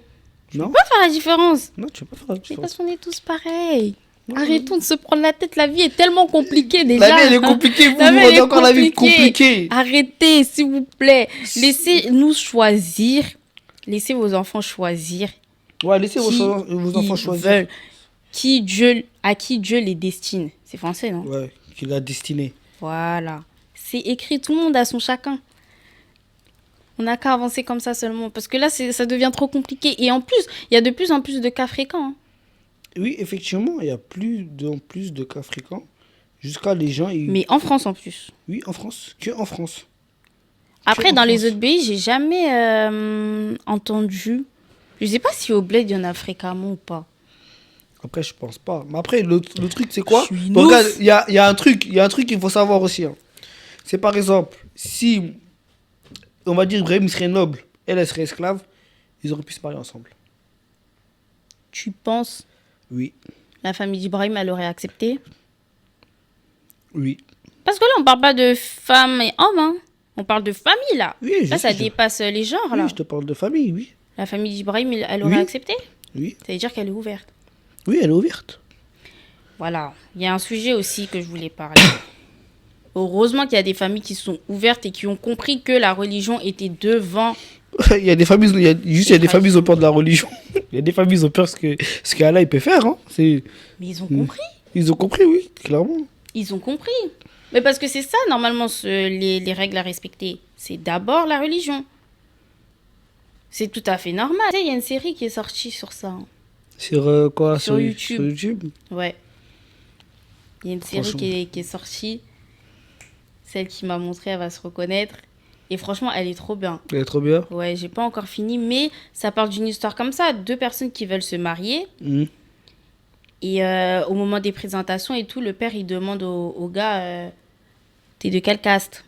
Non, Pas faire la différence. non, tu peux pas faire la Mais différence. parce qu'on est tous pareils. Non, Arrêtons de se prendre la tête. La vie est tellement compliquée déjà. La vie, elle est compliquée. Vous La vie, elle rendez est encore la vie compliquée. compliquée. Arrêtez, s'il vous plaît. Laissez-nous choisir. Laissez vos enfants choisir. Ouais, laissez qui vos enfants ils choisir. veulent. À qui Dieu les destine. C'est français, non? Ouais, qu'il a destiné. Voilà. C'est écrit, tout le monde a son chacun. On n'a qu'à avancer comme ça seulement. Parce que là, ça devient trop compliqué. Et en plus, il y a de plus en plus de cas fréquents. Hein. Oui, effectivement, il y a plus de cas fréquents. Jusqu'à les gens. Mais en France en plus. Oui, en France. Que en France. Après, en dans les France. autres pays, j'ai jamais entendu. Je sais pas si au bled, il y en a fréquemment ou pas. Après, je pense pas. Mais après, le truc, c'est quoi? Je suis Donc, une regarde, ouf. il y a un truc qu'il faut savoir aussi. Hein. C'est par exemple, si, on va dire, Ibrahim serait noble, elle serait esclave, ils auraient pu se marier ensemble. Tu penses Oui, la famille d'Ibrahim, elle aurait accepté? oui. Parce que là, on parle pas de femmes et hommes. Hein. On parle de famille, là. Oui, je Là, ça sais, dépasse les genres, là. Oui, je te parle de famille, oui. La famille d'Ibrahim, elle aurait Oui. accepté? Oui, Ça veut dire qu'elle est ouverte. oui, elle est ouverte. Voilà. Il y a un sujet aussi que je voulais parler. Heureusement qu'il y a des familles qui sont ouvertes et qui ont compris que la religion était devant. Il y a des familles, il y a des familles qui ont peur de la religion. Il y a des familles qui ont peur ce qu'Allah il peut faire. Hein. Mais ils ont compris. Ils ont compris, oui, clairement. Ils ont compris. Mais parce que c'est ça, normalement, les règles à respecter. C'est d'abord la religion. C'est tout à fait normal. Tu sais, il y a une série qui est sortie sur ça. Sur quoi? Sur YouTube. Sur YouTube. Ouais. Il y a une série Franchement. qui est sortie. Celle qui m'a montré, elle va se reconnaître. Et franchement, elle est trop bien. Elle est trop bien. Ouais, j'ai pas encore fini, mais ça parle d'une histoire comme ça. Deux personnes qui veulent se marier. Mhm. Et au moment des présentations et tout, le père, il demande au gars, t'es de quelle caste?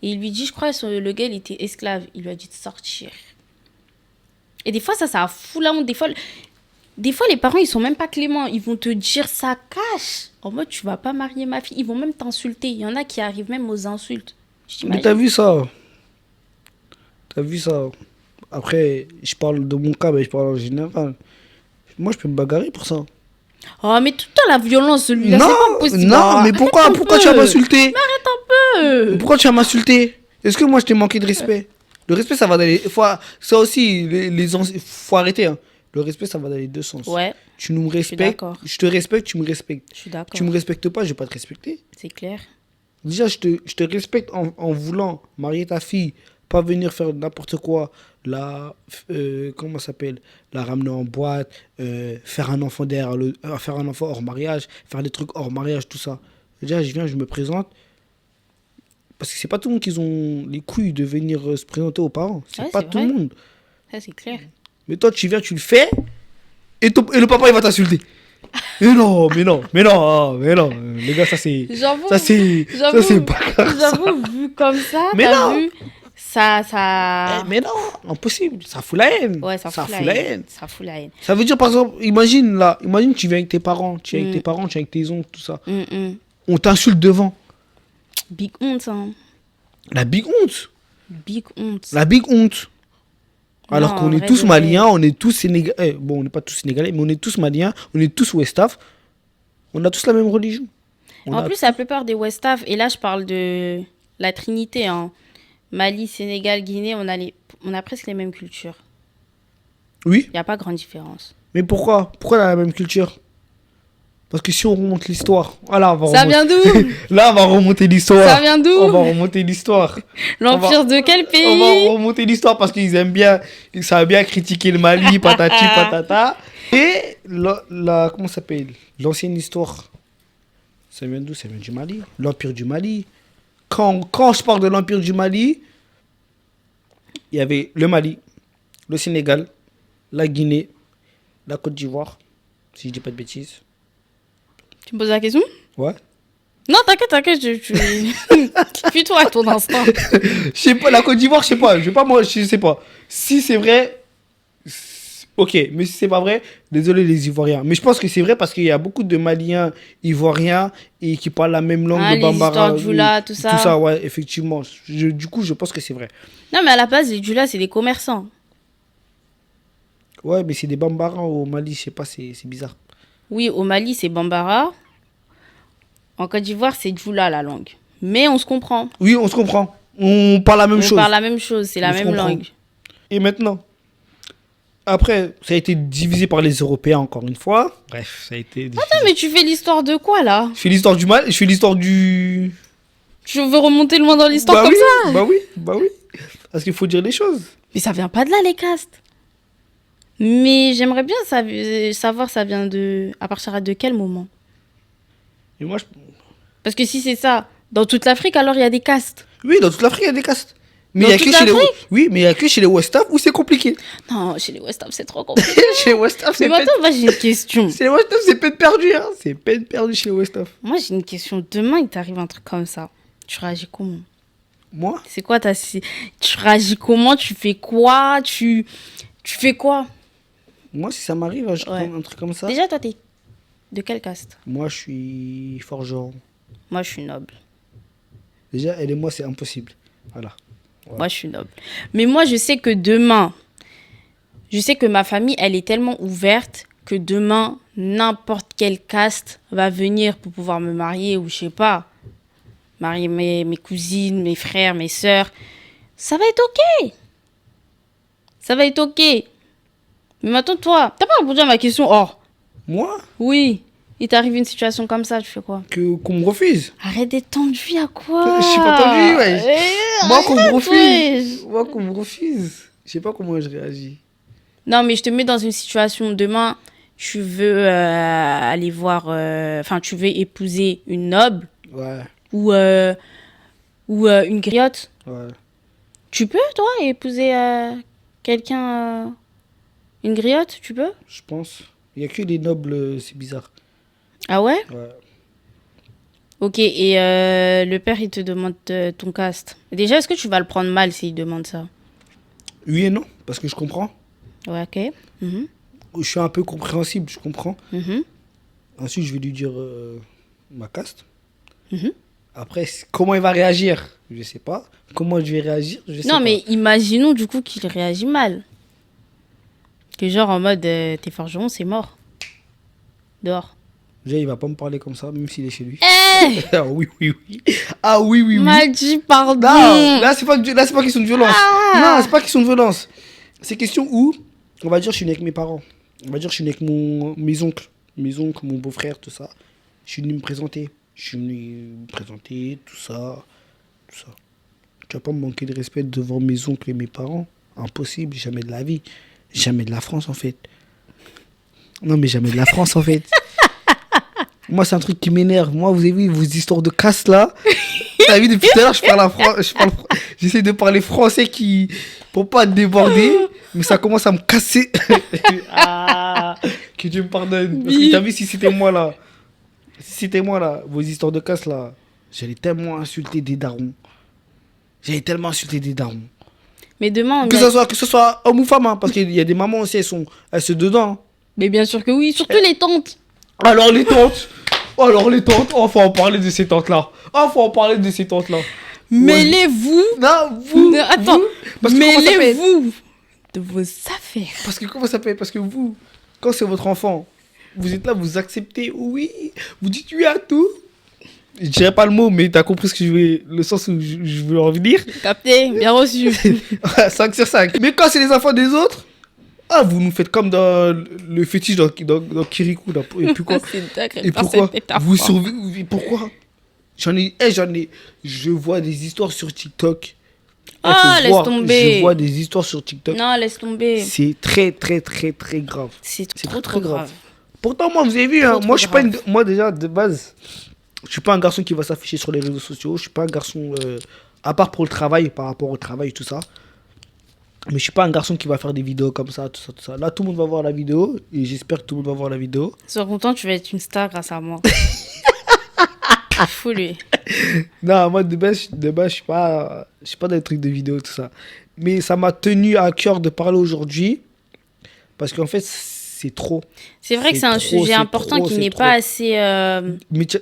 Et il lui dit, je crois, le gars, il était esclave. Il lui a dit de sortir. Et des fois, ça a fou la honte. Des fois, les parents, ils sont même pas cléments. Ils vont te dire ça cache. En mode, tu vas pas marier ma fille. Ils vont même t'insulter. Il y en a qui arrivent même aux insultes. Mais t'as vu ça? T'as vu ça? Après, je parle de mon cas, mais je parle en général. Moi, je peux me bagarrer pour ça. Oh, mais tout le temps, la violence, celui-là, c'est Non, pas possible. non, Oh, mais pourquoi, arrête un pourquoi peu. tu vas m'insulter? Euh. Pourquoi tu vas m'insulter? Est-ce que moi, je t'ai manqué de respect? Le respect, ça va dans les... Ça aussi, faut arrêter. Hein. Le respect, ça va dans les deux sens. Ouais, Tu nous me respectes, d'accord. je te respecte, tu me respectes. je suis d'accord. Tu me respectes pas, je vais pas te respecter. C'est clair. Déjà, je te respecte en voulant marier ta fille, pas venir faire n'importe quoi, comment ça s'appelle, la ramener en boîte, faire un enfant faire un enfant hors mariage, faire des trucs hors mariage, tout ça. Déjà, je viens, je me présente. Parce que c'est pas tout le monde qui ont les couilles de venir se présenter aux parents. C'est Ouais, pas c'est tout vrai. le monde. Ça, c'est clair. Mais toi, tu viens, tu le fais, et le papa, il va t'insulter. Mais non, mais non, mais non, mais non. Les gars, ça c'est... J'avoue, Ça c'est pas grave, ça. j'avoue, vu comme ça, Mais t'as non. vu, ça... Mais non, impossible. Ça fout la haine. Ouais, ça fout la haine. Ça fout la haine. Ça veut dire, par exemple, imagine tu viens avec tes parents, tu viens avec tes parents, tu viens avec tes oncles, tout ça. On t'insulte devant. Big honte, hein. La big honte. Big honte. La big honte. Alors Non, qu'on en est vrai tous de maliens, on est tous sénégalais. Bon, on n'est pas tous sénégalais, mais on est tous maliens, on est tous Westaf. On a tous la même religion. En plus, la plupart des Westaf, et là, je parle de la Trinité, hein. Mali, Sénégal, Guinée, on a presque les mêmes cultures. Oui, Il n'y a pas grande différence. mais pourquoi? Pourquoi on a la même culture? Parce que si on remonte l'histoire... Ah là, on va Ça vient d'où? Là, on va remonter l'histoire. Ça vient d'où? On va remonter l'histoire. L'empire de quel On va pays? remonter l'histoire parce qu'ils aiment bien, ils savent bien critiquer le Mali, patati patata. Et comment ça s'appelle? L'ancienne histoire. Ça vient d'où? Ça vient du Mali. L'empire du Mali. Quand je parle de l'empire du Mali, il y avait le Mali, le Sénégal, la Guinée, la Côte d'Ivoire, si je dis pas de bêtises. Tu me poses la question? Ouais. Non, t'inquiète, Fuis-toi à ton instant. Je sais pas, la Côte d'Ivoire, je sais pas. Je sais pas. Si c'est vrai, ok. Mais si c'est pas vrai, désolé les Ivoiriens. Mais je pense que c'est vrai parce qu'il y a beaucoup de Maliens ivoiriens et qui parlent la même langue Ah, de les Bambara. histoires de Djoula, tout ça. Tout ça, ouais, effectivement. Du coup, je pense que c'est vrai. Non, mais à la base, les Djoula, c'est des commerçants. Ouais, mais c'est des Bambara au Mali, je sais pas, c'est bizarre. Oui, au Mali, c'est Bambara. En Côte d'Ivoire, c'est Djoula, la langue. Mais on se comprend. Oui, on se comprend. On parle la même On chose. parle la même chose, c'est la On se même comprend. langue. Et maintenant, après, ça a été divisé par les Européens encore une fois. Bref, ça a été divisé. Attends, mais tu fais l'histoire de quoi, là? Je fais l'histoire du Mali, je fais l'histoire du... Tu veux remonter loin dans l'histoire comme oui, ça? Bah oui. Parce qu'il faut dire les choses. Mais ça vient pas de là, les castes. Mais j'aimerais bien savoir ça vient de... À partir de quel moment? Et moi, Parce que si c'est ça, dans toute l'Afrique, alors il y a des castes. oui, dans toute l'Afrique, il y a des castes. Mais Dans il y a toute que chez les... l'Afrique? Oui, mais il y a que chez les Westaf où c'est compliqué. Non, chez les West Ham, c'est trop compliqué. Chez les Westaf, Mais c'est peine... maintenant, moi, j'ai une question. Chez les Westaf, c'est peine perdue, hein. C'est peine perdue chez les Westaf. Moi, j'ai une question. Demain, il t'arrive un truc comme ça. Tu réagis comment? Moi, C'est quoi Tu réagis comment? Tu fais quoi? Tu fais quoi? si ça m'arrive, je Ouais. prends un truc comme ça. Déjà, toi, t'es de quelle caste? Moi, je suis forgeron. Moi, je suis noble. Déjà, elle et moi, c'est impossible. Voilà. Ouais. Moi, je suis noble. Mais moi, je sais que demain, je sais que ma famille, elle est tellement ouverte que demain, n'importe quelle caste va venir pour pouvoir me marier ou je sais pas, marier mes cousines, mes frères, mes sœurs. Ça va être OK. Ça va être OK. Mais maintenant, toi, t'as pas répondu à ma question. Oh, Moi, oui. il t'arrive une situation comme ça, tu fais quoi? Qu'on me refuse. Arrête d'être tendu, à quoi? Je suis pas tendu, ouais. Moi, qu'on me arrête, refuse. wesh. Moi, qu'on me refuse. Je sais pas comment je réagis. Non, mais je te mets dans une situation. Demain, tu veux aller voir... Enfin, tu veux épouser une noble Ouais, ou une griotte. ouais. Tu peux, toi, épouser quelqu'un... une griotte, tu peux? Je pense. Il y a que les nobles, c'est bizarre. Ah ouais? Ouais. Ok, et le père, il te demande ton caste. Déjà, est-ce que tu vas le prendre mal s'il demande ça? Oui et non, parce que je comprends. Ouais, ok. Mhm, Je suis un peu compréhensible, je comprends. mhm, Ensuite, je vais lui dire ma caste. mhm. Après, comment il va réagir? Je sais pas. Comment je vais réagir? Je sais Non, pas. mais imaginons du coup qu'il réagit mal. Que genre en mode, t'es forgeron, c'est mort. Dehors. Déjà, il va pas me parler comme ça, même s'il est chez lui. Eh, Ah oui, oui, oui. Ah oui, oui, oui. mal dit, pardon. Non, là, c'est pas question de violence. Ah. Non, c'est pas question de violence. C'est question où, on va dire, je suis né avec mes parents. On va dire, je suis né avec mes oncles. Mes oncles, mon beau-frère, tout ça. Je suis venu me présenter. Je suis venu me présenter, tout ça. Tout ça. Tu vas pas me manquer de respect devant mes oncles et mes parents. Impossible, jamais de la vie. Jamais de la France, en fait. Non, mais jamais de la France, en fait. Moi, c'est un truc qui m'énerve. Moi, vous avez vu vos histoires de casse là. T'as vu, depuis tout à l'heure, j'essaie de parler français pour pas déborder, mais ça commence à me casser. Ah, que Dieu me pardonne. Parce que t'as vu, si c'était moi là, vos histoires de casse là, j'allais tellement insulter des darons. J'allais tellement insulter des darons. Mais demain, Que ce soit homme ou femme, hein, parce qu'il y a des mamans aussi, elles sont dedans. Hein. mais bien sûr que oui, surtout les tantes. Alors les tantes, oh, faut en parler de ces tantes-là. Oh, faut en parler de ces tantes-là. Mêlez-vous. Non, vous. Non, attends, vous, parce que comment ça fait mêlez-vous de vos affaires. Parce que comment ça fait? Parce que vous, quand c'est votre enfant, vous êtes là, vous acceptez, oui, vous dites oui à tout. Je dirais pas le mot, mais t'as compris le sens où je veux en venir. Capté, bien reçu. 5 sur 5. Mais quand c'est les enfants des autres, ah, vous nous faites comme dans le fétiche dans Kirikou. Là. Et puis quoi? C'est dingue, Et par pourquoi cette métaphore. vous survivez? Pourquoi je vois des histoires sur TikTok. Ah, faut laisse voir, tomber. Je vois des histoires sur TikTok. Non, laisse tomber. C'est très, très, très, très grave. C'est très, trop grave. Pourtant, moi, vous avez vu, Trop, hein, trop moi, je suis pas grave. moi, déjà, de base, je suis pas un garçon qui va s'afficher sur les réseaux sociaux. Je suis pas un garçon, à part pour le travail, par rapport au travail, tout ça. Mais je suis pas un garçon qui va faire des vidéos comme ça, tout ça, tout ça. Là, tout le monde va voir la vidéo, et j'espère que tout le monde va voir la vidéo. Sois content, tu vas être une star grâce à moi. Fou lui. Non, moi, de base, je suis pas dans les trucs de vidéo, tout ça. Mais ça m'a tenu à cœur de parler aujourd'hui, parce qu'en fait, c'est trop. C'est vrai que c'est un trop, sujet c'est important trop, qui c'est n'est trop. pas assez...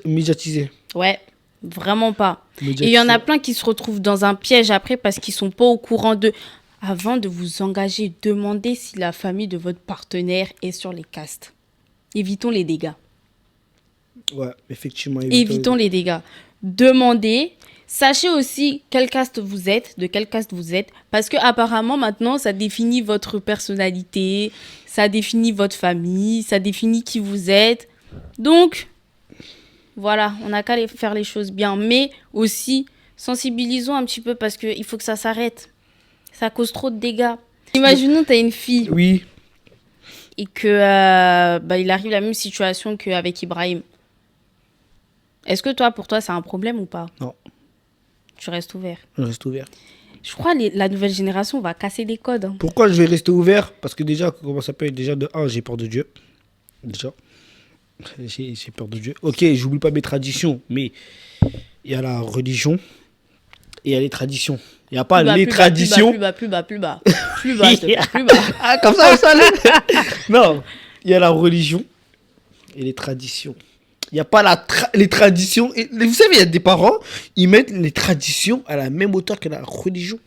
Médiatisé. Ouais, vraiment pas. Et il Médiatisé. y en a plein qui se retrouvent dans un piège après parce qu'ils sont pas au courant de... Avant de vous engager, demandez si la famille de votre partenaire est sur les castes. Évitons les dégâts. Ouais, effectivement. Évitons les dégâts. Demandez. Sachez aussi quelle caste vous êtes, de quelle caste vous êtes, parce que apparemment maintenant ça définit votre personnalité, ça définit votre famille, ça définit qui vous êtes. Donc voilà, on n'a qu'à faire les choses bien, mais aussi sensibilisons un petit peu parce que il faut que ça s'arrête. Ça cause trop de dégâts. Imaginons t'as une fille Oui. et que il arrive la même situation qu'avec Ibrahim. Est-ce que toi, pour toi, c'est un problème ou pas? Non. Tu restes ouvert. Je reste ouvert. Je crois que la nouvelle génération va casser les codes. Hein. Pourquoi je vais rester ouvert? Parce que déjà, comment ça s'appelle? Déjà, de 1, j'ai peur de Dieu. Déjà. J'ai peur de Dieu. Ok, j'oublie pas mes traditions, mais il y a la religion et il y a les traditions. Il n'y a pas les traditions. Plus bas. Plus bas, s'il te plaît, plus bas. Ah, comme ça, non, il y a la religion et les traditions. Il n'y a pas les traditions. Vous savez, il y a des parents, ils mettent les traditions à la même hauteur que la religion.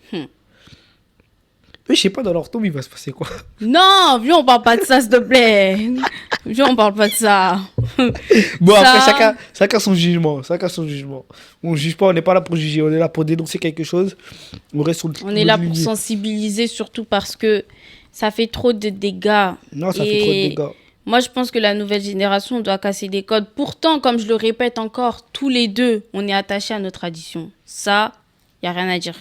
Mais je sais pas, dans leur tombe, il va se passer quoi? Non, viens, on parle pas de ça, s'il te plaît. Viens, on parle pas de ça. Bon, Ça- après, chacun son jugement. On juge pas, on n'est pas là pour juger, on est là pour dénoncer quelque chose. On reste sur le On est là le pour ligne. sensibiliser, surtout parce que ça fait trop de dégâts. Non, ça fait trop de dégâts. Moi, je pense que la nouvelle génération doit casser des codes. Pourtant, comme je le répète encore, tous les deux, on est attachés à nos traditions. Ça, il n'y a rien à dire.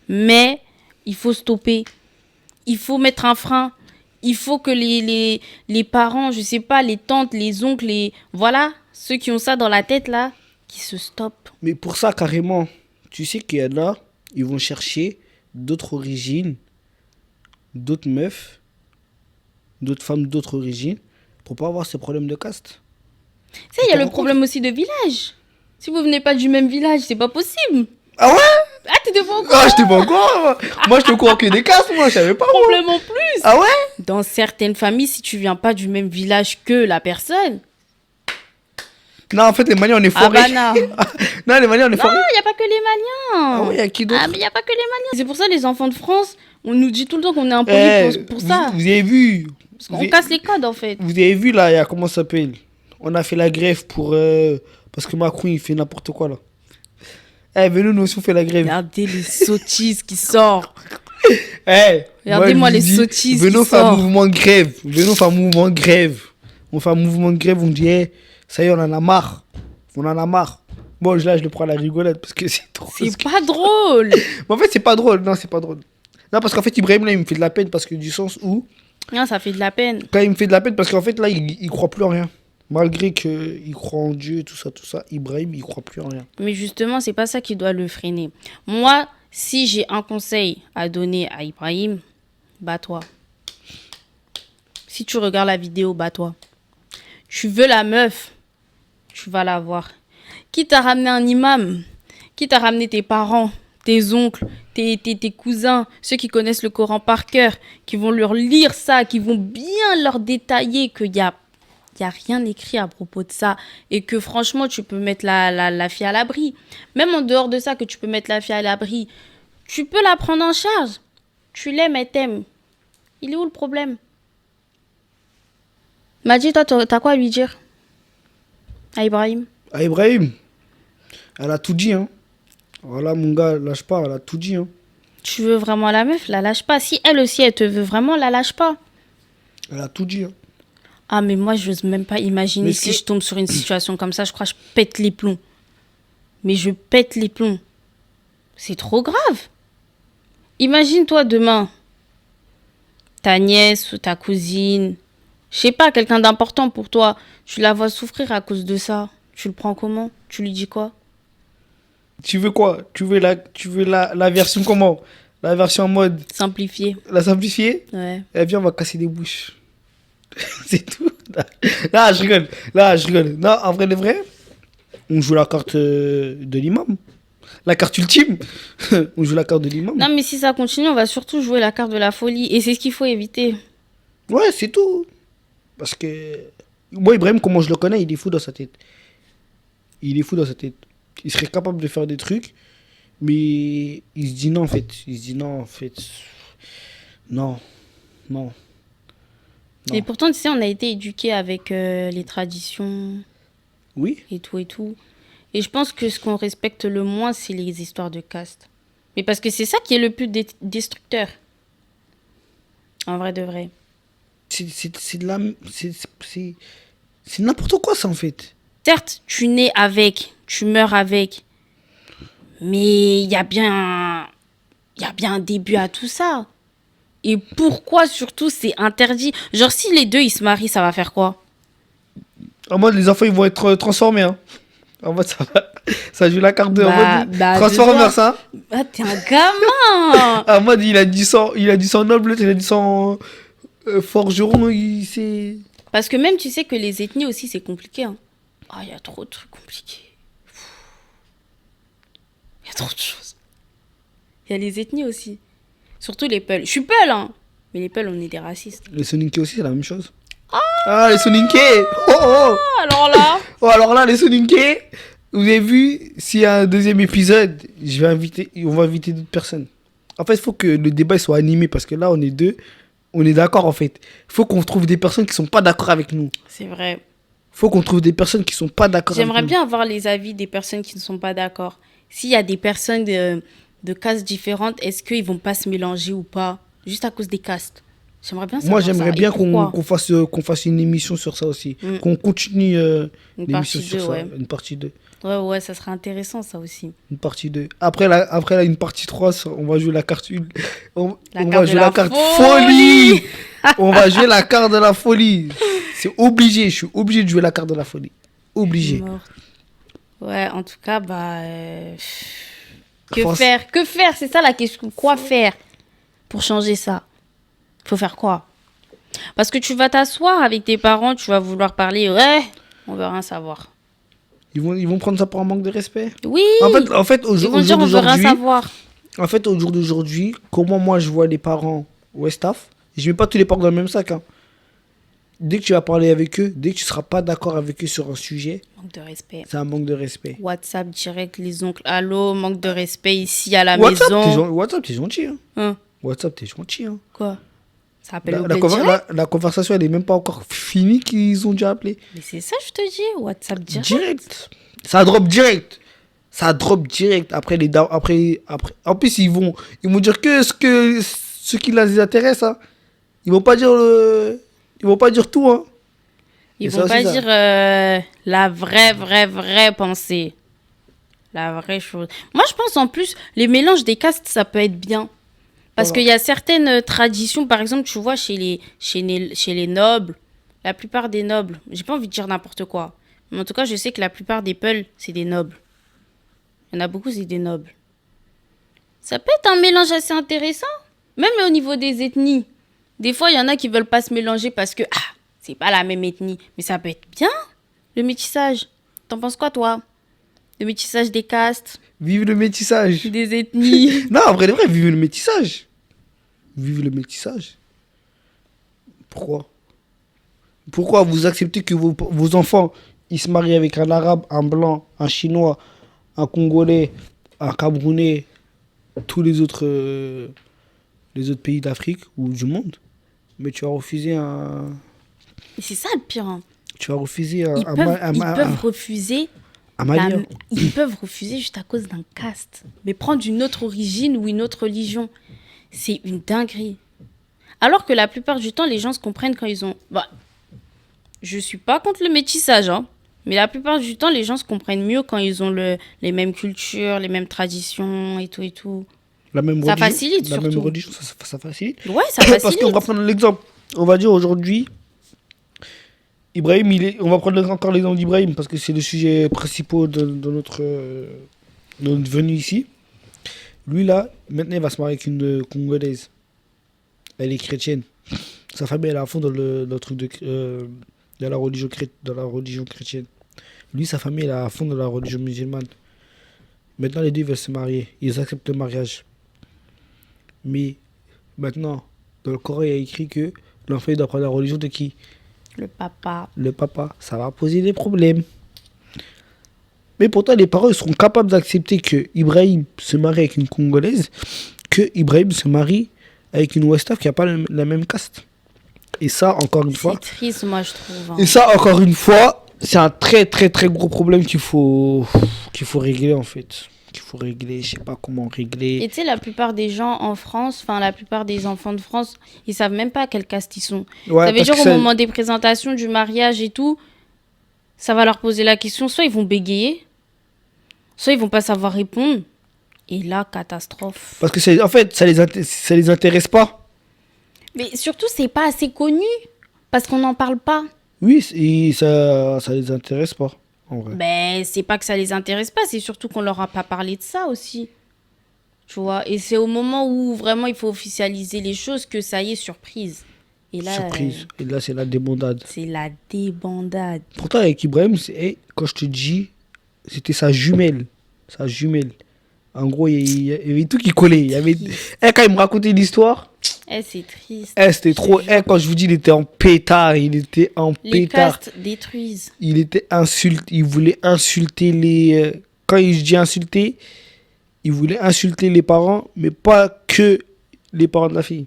Mais il faut stopper. Il faut mettre un frein. Il faut que les parents, je sais pas, les tantes, les oncles, voilà, ceux qui ont ça dans la tête là, qui se stoppent. Mais pour ça, carrément, tu sais qu'il y en a, ils vont chercher d'autres origines, d'autres meufs, d'autres femmes d'autres origines, pour pas avoir ces problèmes de caste. Tu sais, il y a le problème aussi de village. Si vous venez pas du même village, c'est pas possible. Ah ouais? Ah, t'étais pas au courant? Ah, j'étais pas au courant. Moi, j'étais au courant que des castes, moi, je savais pas. Moi. Problème en plus. Ah ouais? Dans certaines familles, si tu viens pas du même village que la personne. Non, en fait, les Maliens, on est forés. Ah bah non. Non, les Maliens, on est Non, forés. il n'y a pas que les Maliens. Ah ouais, y a qui d'autre? Ah, mais il n'y a pas que les Maliens. C'est pour ça, les enfants de France, on nous dit tout le temps qu'on est impolis pour ça. Vous avez vu? Parce qu'on casse les codes, en fait. Vous avez vu, là, y a, comment ça s'appelle? On a fait la grève pour... parce que Macron, il fait n'importe quoi, là. Eh, venez, nous aussi, on fait la grève. Regardez les sottises qui sortent. Eh, Regardez-moi les sottises sottises venons qui faire un sortent. mouvement de grève. Venons faire un mouvement de grève. On fait un mouvement de grève, on dit, eh, ça y est, on en a marre. On en a marre. Bon, là, je le prends à la rigolade parce que c'est trop... C'est pas drôle. Mais en fait, c'est pas drôle. Non, c'est pas drôle. Non, parce qu'en fait, Ibrahim, là, il me fait de la peine parce que du sens où... Non, ça fait de la peine. Quand il me fait de la peine, parce qu'en fait, là, il croit plus en rien. Malgré qu'il croit en Dieu, tout ça, Ibrahim, il croit plus en rien. Mais justement, c'est pas ça qui doit le freiner. Moi, si j'ai un conseil à donner à Ibrahim, bats-toi. Si tu regardes la vidéo, bats-toi. Tu veux la meuf, tu vas la voir. Qui t'a ramené un imam? Qui t'a ramené tes parents, tes oncles, tes cousins, ceux qui connaissent le Coran par cœur, qui vont leur lire ça, qui vont bien leur détailler qu'il y a rien écrit à propos de ça et que franchement, tu peux mettre la fille à l'abri. Même en dehors de ça, que tu peux mettre la fille à l'abri, tu peux la prendre en charge. Tu l'aimes, elle t'aime. Il est où le problème? Madji, toi, t'as quoi à lui dire? À Ibrahim? Ah, Ibrahim, elle a tout dit, hein. Voilà, mon gars, lâche pas, elle a tout dit, hein. Tu veux vraiment la meuf? La lâche pas. Si elle aussi, elle te veut vraiment, la lâche pas. Elle a tout dit, hein. Ah, mais moi, je n'ose même pas imaginer Mais si c'est- je tombe sur une situation comme ça. Je crois que je pète les plombs. Mais je pète les plombs. C'est trop grave. Imagine-toi demain, ta nièce ou ta cousine, je sais pas, quelqu'un d'important pour toi, tu la vois souffrir à cause de ça. Tu le prends comment? Tu lui dis quoi? Tu veux quoi? Tu veux la version comment? La version en mode, Simplifier. la simplifiée? Ouais. Eh bien, on va casser des bouches. C'est tout. Là, je rigole. Là, je rigole. Non, en vrai, de vrai, on joue la carte de l'imam. La carte ultime. On joue la carte de l'imam. Non, mais si ça continue, on va surtout jouer la carte de la folie. Et c'est ce qu'il faut éviter. Ouais, c'est tout. Parce que moi, Ibrahim, comment je le connais, il est fou dans sa tête. Il est fou dans sa tête. Il serait capable de faire des trucs, mais il se dit non, en fait. Il se dit non, en fait. Non. Non. Non. Et pourtant, tu sais, on a été éduqués avec les traditions Oui. et tout et tout. Et je pense que ce qu'on respecte le moins, c'est les histoires de caste. Mais parce que c'est ça qui est le plus destructeur. En vrai de vrai. C'est de la. C'est n'importe quoi, ça, en fait. Certes, tu nais avec, tu meurs avec. Mais il y a bien un début à tout ça. Et pourquoi surtout c'est interdit? Genre si les deux ils se marient, ça va faire quoi? En mode, les enfants, ils vont être transformés, hein. En mode, ça joue la carte de. En mode, Transformers, hein. Ah, t'es un gamin. En mode, il a dit sans noble, il a dit sans forgeron, c'est. Parce que même tu sais que les ethnies aussi c'est compliqué. Hein. Ah, il y a trop de trucs compliqués. Il y a trop de choses. Il y a les ethnies aussi. Surtout les Peuls. Je suis Peul, hein. Mais les Peuls, on est des racistes. Les Soninké aussi, c'est la même chose. Ah, les Soninké. Oh, oh. Alors là. Oh, alors là, les Soninké, vous avez vu, s'il y a un deuxième épisode, on va inviter d'autres personnes. En fait, il faut que le débat soit animé parce que là, on est deux, on est d'accord en fait. Il faut qu'on trouve des personnes qui sont pas d'accord avec nous. C'est vrai. Il faut qu'on trouve des personnes qui sont pas d'accord avec nous. J'aimerais bien avoir les avis des personnes qui ne sont pas d'accord. S'il y a des personnes de castes différentes, est-ce qu'ils vont pas se mélanger ou pas? Juste à cause des castes. J'aimerais bien Moi, savoir ça. j'aimerais Et bien pourquoi qu'on fasse une émission sur ça aussi. Qu'on continue l'émission partie sur 2, ça. ouais. Une partie 2. Ouais, ça serait intéressant, ça aussi. Une partie 2. Après, une partie 3, on va jouer la carte 1. La On carte va de jouer la la carte folie. folie. On va jouer la carte de la folie. C'est obligé. Je suis obligé de jouer la carte de la folie. Obligé. Mort. Ouais, en tout cas, que Force. faire? Que faire? C'est ça la question. Quoi faire pour changer ça? Faut faire quoi? Parce que tu vas t'asseoir avec tes parents, tu vas vouloir parler. Ouais, on veut rien savoir. Ils vont prendre ça pour un manque de respect. Oui. En fait, au Ils jour vont dire on veut rien d'aujourd'hui, savoir. en fait, au jour d'aujourd'hui, comment moi je vois les parents Westaf, je mets pas tous les parents dans le même sac. Hein. Dès que tu vas parler avec eux, dès que tu seras pas d'accord avec eux sur un sujet, Manque de respect. c'est un manque de respect. WhatsApp direct, les oncles. Allô, manque de respect ici à la WhatsApp, maison. WhatsApp, t'es gentil. Hein. Hein, WhatsApp, t'es gentil. Hein. quoi? Ça appelle La, au la bled conver- direct? la conversation, elle est même pas encore finie qu'ils ont déjà appelé. Mais c'est ça, je te dis. WhatsApp direct. Direct. Ça drop direct. Ça drop direct. Après. En plus, ils vont dire que ce qui les intéresse. Hein. Ils vont pas dire ils vont pas dire tout. Hein. Ils Et vont ça pas aussi, ça. dire la vraie pensée. La vraie chose. Moi, je pense en plus, les mélanges des castes, ça peut être bien. Parce Voilà. qu'il y a certaines traditions, par exemple, tu vois, chez les nobles, la plupart des nobles, j'ai pas envie de dire n'importe quoi, mais en tout cas, je sais que la plupart des Peuls, c'est des nobles. Il y en a beaucoup, c'est des nobles. Ça peut être un mélange assez intéressant, même au niveau des ethnies. Des fois, il y en a qui veulent pas se mélanger parce que, c'est pas la même ethnie. Mais ça peut être bien, le métissage. T'en penses quoi, toi? Le métissage des castes, Vive le métissage. des ethnies. Non, en vrai, vive le métissage. Vive le métissage. Pourquoi vous acceptez que vos enfants, ils se marient avec un arabe, un blanc, un chinois, un congolais, un camerounais, tous les autres pays d'Afrique ou du monde, mais tu as refusé Mais c'est ça le pire. Hein. tu as refusé Ils peuvent refuser. un Malien. Ils peuvent refuser juste à cause d'un caste. Mais prendre une autre origine ou une autre religion, c'est une dinguerie. Alors que la plupart du temps, les gens se comprennent quand ils ont... je suis pas contre le métissage, hein. Mais la plupart du temps, les gens se comprennent mieux quand ils ont les mêmes cultures, les mêmes traditions et tout et tout. La même Ça religion, facilite la surtout. même religion, ça facilite. Ouais, ça facilite. Parce qu'on va prendre l'exemple. On va dire aujourd'hui, Ibrahim, on va prendre encore l'exemple d'Ibrahim parce que c'est le sujet principal de notre venue ici. Lui là, maintenant il va se marier avec une Congolaise. Elle est chrétienne. Sa famille elle est à fond dans le truc de la religion chrétienne. Lui, sa famille elle est à fond dans la religion musulmane. Maintenant les deux veulent se marier. Ils acceptent le mariage. Mais maintenant, dans le Coran, il y a écrit que l'enfant il doit prendre la religion de qui? Le papa. Le papa. Ça va poser des problèmes. Mais pourtant, les parents ils seront capables d'accepter que Ibrahim se marie avec une Congolaise, que Ibrahim se marie avec une Westaf qui n'a pas la même caste. Et ça, encore une fois. C'est triste, moi, je trouve. Hein. Et ça, encore une fois, c'est un très très très gros problème qu'il faut régler en fait. Qu'il faut régler, je sais pas comment régler. Et tu sais, la plupart des gens en France, enfin la plupart des enfants de France, ils savent même pas à quelle caste ils sont. Ouais, ça veut parce dire que au ça- moment des présentations, du mariage et tout, ça va leur poser la question, soit ils vont bégayer, soit ils vont pas savoir répondre. Et là, catastrophe. Parce que en fait, ça les intéresse pas. Mais surtout, c'est pas assez connu, parce qu'on n'en parle pas. Oui, ça les intéresse pas, en vrai. Ben, c'est pas que ça les intéresse pas, c'est surtout qu'on leur a pas parlé de ça aussi. Tu vois, et c'est au moment où vraiment il faut officialiser les choses que ça y est, surprise. Et là, Surprise. Et là, c'est la débandade. c'est la débandade. Pourtant, avec Ibrahim, quand je te dis, c'était sa jumelle. Sa jumelle. En gros, il y avait tout qui collait. Quand il me racontait l'histoire, C'est triste. c'était trop. Quand je vous dis, il était en pétard. Il était en Les pétard. castes détruisent. Il était insulté. Il voulait insulter les. Quand je dis insulter, il voulait insulter les parents, mais pas que les parents de la fille.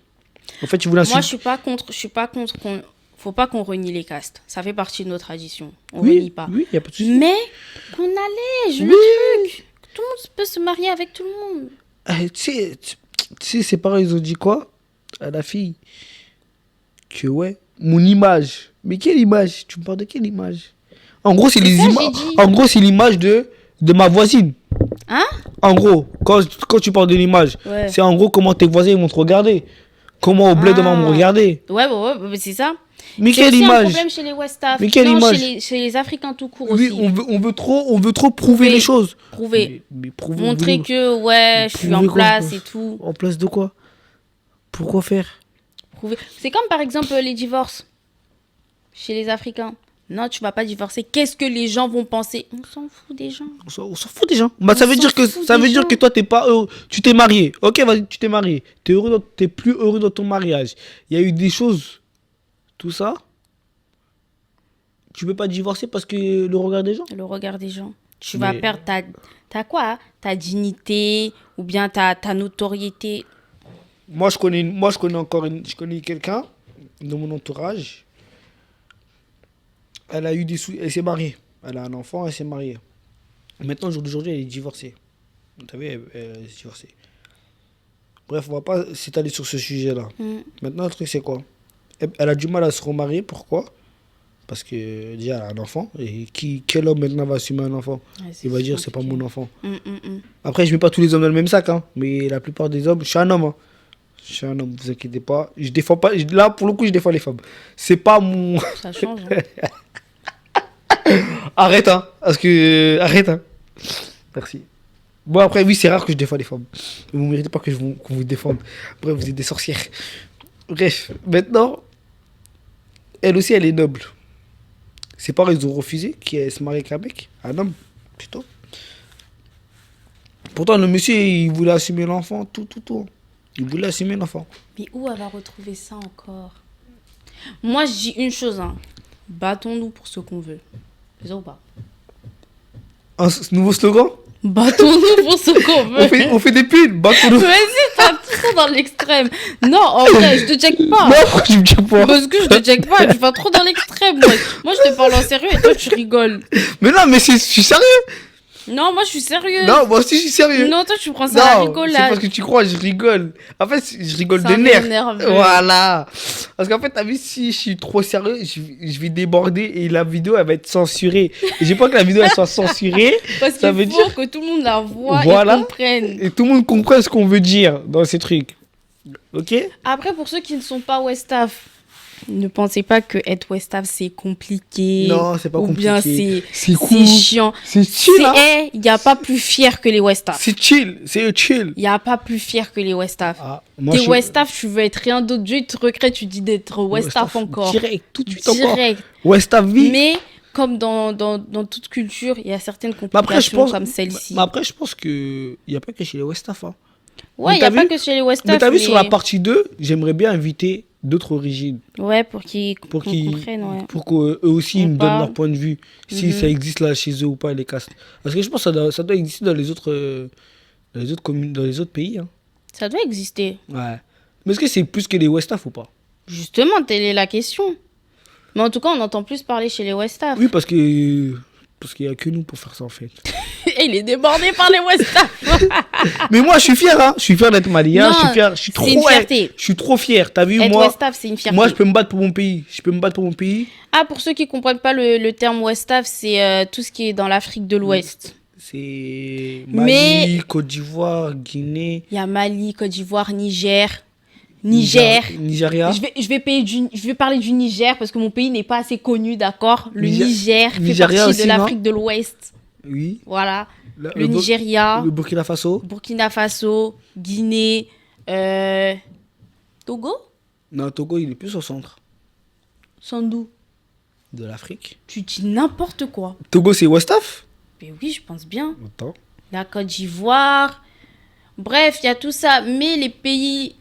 En fait, il voulait insulter. Moi, je suis pas contre qu'on... Faut pas qu'on renie les castes. Ça fait partie de nos traditions. On Oui, renie pas. oui, il n'y a pas de souci. Mais qu'on allège le Oui. truc. Tout le monde peut se marier avec tout le monde. Tu sais, ses parents, ils ont dit quoi à la fille? que ouais, mon image. Mais quelle image? Tu me parles de quelle image? En gros, c'est les ça, images. j'ai dit. En gros, c'est l'image de ma voisine. Hein? En gros, quand tu parles de l'image, Ouais. c'est en gros comment tes voisins ils vont te regarder. Comment au bled on va me regarder. Ouais, c'est ça. Mais C'est quelle aussi un image? problème chez les Westaf. Mais quelle Non, image? chez les Africains tout court Oui, aussi. on veut trop prouver les choses. Prouver. Mais prouver, Montrer vous- que, ouais, je suis en prouver quoi, place quoi? et tout. En place de quoi? Pourquoi faire? Prouver. C'est comme par exemple les divorces chez les Africains. Non, tu vas pas divorcer. Qu'est-ce que les gens vont penser? On s'en fout des gens. On s'en fout des gens. Bah, ça On veut s'en dire que fout ça des veut dire gens. que toi t'es pas heureux. Tu t'es marié. Ok, vas-y, tu t'es marié. T'es plus heureux dans ton mariage. Il y a eu des choses. Tout ça. Tu peux pas divorcer parce que le regard des gens. Le regard des gens. Tu Mais- vas perdre ta quoi? Ta dignité ou bien ta notoriété. Moi, je connais quelqu'un de mon entourage. Elle a eu des sous. Elle s'est mariée. Elle a un enfant, elle s'est mariée. Maintenant, au jour d'aujourd'hui, elle est divorcée. Vous savez, elle est divorcée. Bref, on va pas s'étaler sur ce sujet-là. Maintenant, le truc, c'est quoi? Elle a du mal à se remarier. Pourquoi? Parce que déjà, elle a un enfant. Et quel homme maintenant va assumer un enfant? Ouais, Il va dire, c'est pas mon enfant. Mm. Après, je mets pas tous les hommes dans le même sac. Hein, mais la plupart des hommes, je suis un homme. Hein. Je suis un homme, vous inquiétez pas. Je défends pas. Là, pour le coup, je défends les femmes. C'est pas mon. Ça change. Hein. Arrête, hein. Parce que. Arrête, hein. Merci. Bon, après, oui, c'est rare que je défends les femmes. Vous ne méritez pas qu'on vous défende. Bref, vous êtes des sorcières. Bref, maintenant, elle aussi, elle est noble. Ses parents, ils ont refusé qu'elle se marie avec un mec, un homme, plutôt. Pourtant, le monsieur, il voulait assumer l'enfant, tout. Il voulait assumer l'enfant. Mais où elle va retrouver ça encore? Moi, je dis une chose. Hein. Battons-nous pour ce qu'on veut. C'est ça ou pas? Un nouveau slogan? Battons-nous pour ce qu'on veut. On fait des pulls, battons-nous. Vas-y, t'as trop dans l'extrême. Non, en vrai, je te check pas. Non, pourquoi tu me dis pas? Parce que je te check pas, tu vas trop dans l'extrême. Moi, je te parle en sérieux et toi, tu rigoles. Mais non, mais je suis sérieux. Non, moi, je suis sérieux. Non, moi aussi, je suis sérieux. Non, toi, tu prends ça à la Non, c'est rigolade. parce que tu crois, je rigole. En fait, je rigole Ça de nerfs. m'énerve. Voilà. Parce qu'en fait, t'as vu, si je suis trop sérieux, je vais déborder et la vidéo, elle va être censurée. Et j'ai pas que la vidéo, elle soit censurée. Parce Ça qu'il veut faut dire- que tout le monde la voie Voilà. et comprenne. Et tout le monde comprenne ce qu'on veut dire dans ces trucs. Ok? Après, pour ceux qui ne sont pas Westaf, ne pensez pas que être Westaf, c'est compliqué. Non, c'est pas ou compliqué. bien C'est c'est cool. chiant. C'est chill, hein? Il n'y a pas plus fier que les Westaf. C'est chill. C'est chill. Il n'y a pas plus fier que les Westaf. Ah, moi, T'es je- Westaf, tu veux être rien d'autre. Dieu, il te regrette, tu dis d'être Westaf encore. Direct, tout de suite encore. Direct. Westaf vie. Mais comme dans toute culture, il y a certaines Mais après, je complications pense, comme celle-ci. mais après, je pense qu'il n'y a pas que chez les Westaf. Hein. Ouais, mais il n'y a t'as pas vu- que chez les Westaf. Mais t'as vu sur la partie 2, j'aimerais bien inviter d'autres origines. Ouais, pour qu'ils Pour qu'ils comprennent, ouais. pour qu'eux aussi On ils me donnent parle. leur point de vue. Si Mhm. ça existe là chez eux ou pas, les castes. Parce que je pense que ça doit exister dans les autres communes, dans les autres pays. Hein. Ça doit exister. Ouais. Mais est-ce que c'est plus que les Westaf ou pas? Justement, telle est la question. Mais en tout cas, on entend plus parler chez les Westaf. Oui, parce qu'il y a que nous pour faire ça en fait. Et il est débordé par les Westaf. Mais moi je suis fier, hein. Je suis fier d'être malien, Non, je suis fier, je suis trop c'est une fierté. je suis trop fier. T'as vu Être moi Westaf, c'est une fierté. moi je peux me battre pour mon pays. Je peux me battre pour mon pays. Ah, pour ceux qui comprennent pas le terme Westaf, c'est tout ce qui est dans l'Afrique de l'Ouest. C'est Mais- Mali, Côte d'Ivoire, Guinée, Il y a Mali, Côte d'Ivoire, Niger. Nigeria. Je vais parler du Niger parce que mon pays n'est pas assez connu, d'accord? Le Niger fait Nigeria partie aussi, de non? l'Afrique de l'Ouest. Oui. Voilà. Le Le Nigeria, Le Burkina Faso. Burkina Faso, Guinée, Togo, Non, Togo, il est plus au centre Sandou. de l'Afrique. Tu dis n'importe quoi. Togo, c'est Westaf? Mais oui, je pense bien. Attends. La Côte d'Ivoire. Bref, il y a tout ça. Mais les pays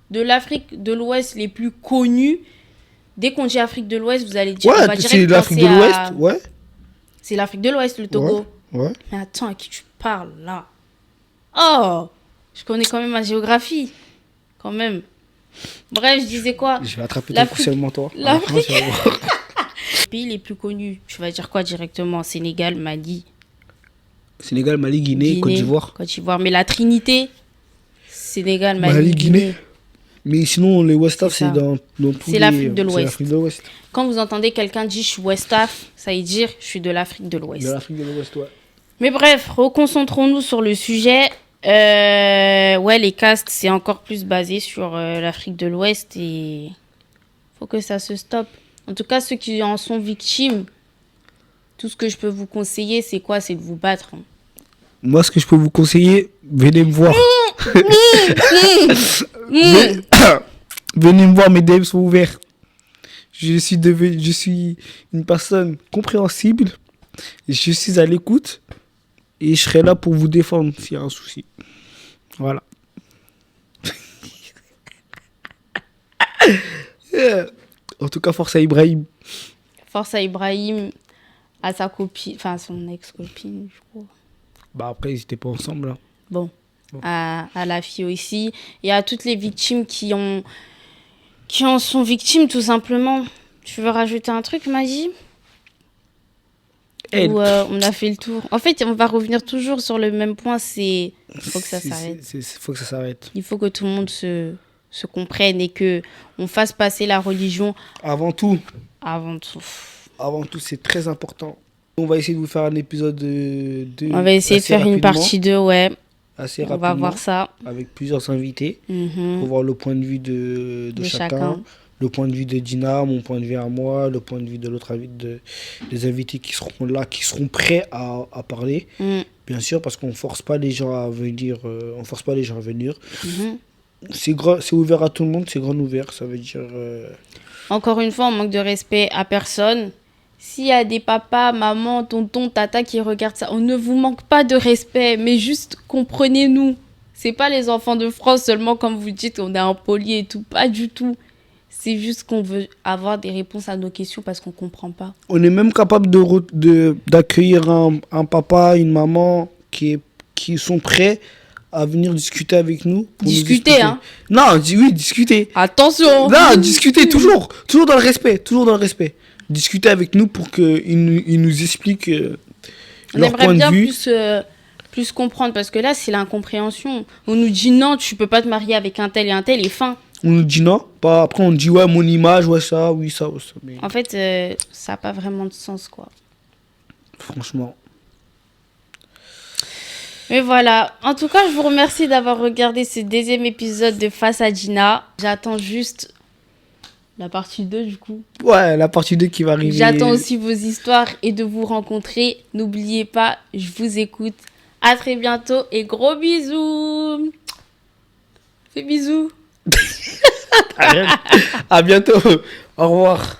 de l'Afrique de l'Ouest les plus connus, dès qu'on dit Afrique de l'Ouest, vous allez dire... on va Ouais, direct c'est l'Afrique de penser l'Ouest. à- Ouais. C'est l'Afrique de l'Ouest, le Togo. Ouais. Mais attends, à qui tu parles là? Oh, je connais quand même ma géographie. Quand même. Bref, je disais quoi? Je vais attraper ton L'Afrique- coup seulement toi. l'Afrique- Ah, tu vas voir. Les pays les plus connus, tu vas dire quoi directement? Sénégal, Mali, Sénégal, Mali, Guinée, Côte d'Ivoire. Côte d'Ivoire. Mais la Trinité, Sénégal, Mali, Mali, Guinée. Guinée. Mais sinon, les West Af, C'est ça. c'est dans tous C'est les... l'Afrique de C'est l'Ouest. l'Afrique de l'Ouest. Quand vous entendez quelqu'un dire je suis West Af, ça veut dire je suis de l'Afrique de l'Ouest. De l'Afrique de l'Ouest, ouais. Mais bref, reconcentrons-nous sur le sujet. Ouais, les castes, c'est encore plus basé sur l'Afrique de l'Ouest et faut que ça se stoppe. En tout cas, ceux qui en sont victimes, tout ce que je peux vous conseiller, c'est quoi? C'est de vous battre. Hein. Moi, ce que je peux vous conseiller, venez me voir. Venez me voir, mes DM sont ouverts. Je suis une personne compréhensible. Je suis à l'écoute. Et je serai là pour vous défendre s'il y a un souci. Voilà. En tout cas, force à Ibrahim. Force à Ibrahim, à sa copine, enfin à son ex-copine, je crois. Bah après, ils étaient pas ensemble. Hein. Bon. À la fille aussi. Et à toutes les victimes qui en sont victimes, tout simplement. Tu veux rajouter un truc, Magie? Ou on a fait le tour. En fait, on va revenir toujours sur le même point, c'est faut que ça s'arrête. Faut que ça s'arrête. Il faut que tout le monde se comprenne et que on fasse passer la religion Avant tout. avant tout. Avant tout, c'est très important. On va essayer de vous faire un épisode de On va essayer de faire une partie 2, ouais. Assez on rapidement. va voir ça. Avec plusieurs invités. Mhm. Pour voir le point de vue de chacun. Le point de vue de Dina, mon point de vue à moi, le point de vue de l'autre des invités qui seront là, qui seront prêts à parler. Mm. Bien sûr, parce qu'on force pas les gens à venir. On force pas les gens à venir. Mhm. C'est ouvert à tout le monde, c'est grand ouvert, ça veut dire... Encore une fois, on manque de respect à personne. S'il y a des papas, mamans, tontons, tata qui regardent ça, on ne vous manque pas de respect, mais juste comprenez-nous. C'est pas les enfants de France seulement, comme vous dites, on est impoli et tout, pas du tout. C'est juste qu'on veut avoir des réponses à nos questions parce qu'on comprend pas. On est même capable d'accueillir un papa, une maman qui sont prêts à venir discuter avec nous. Discuter, hein? Non, oui, discuter. Attention! Non, discuter, toujours dans le respect, toujours dans le respect. Discuter avec nous pour qu'ils nous expliquent leur point de vue. Plus comprendre, parce que là, c'est l'incompréhension. On nous dit non, tu peux pas te marier avec un tel et fin. On nous dit non, pas après on dit ouais, mon image, ouais, ça, oui, ça, ouais, ça. Mais... En fait, ça n'a pas vraiment de sens, quoi. Franchement. Mais voilà. En tout cas, je vous remercie d'avoir regardé ce deuxième épisode de Face à Dina. J'attends juste la partie 2, du coup. Ouais, la partie 2 qui va arriver. J'attends aussi vos histoires et de vous rencontrer. N'oubliez pas, je vous écoute. À très bientôt et gros bisous. Fais bisous. À bientôt. Au revoir.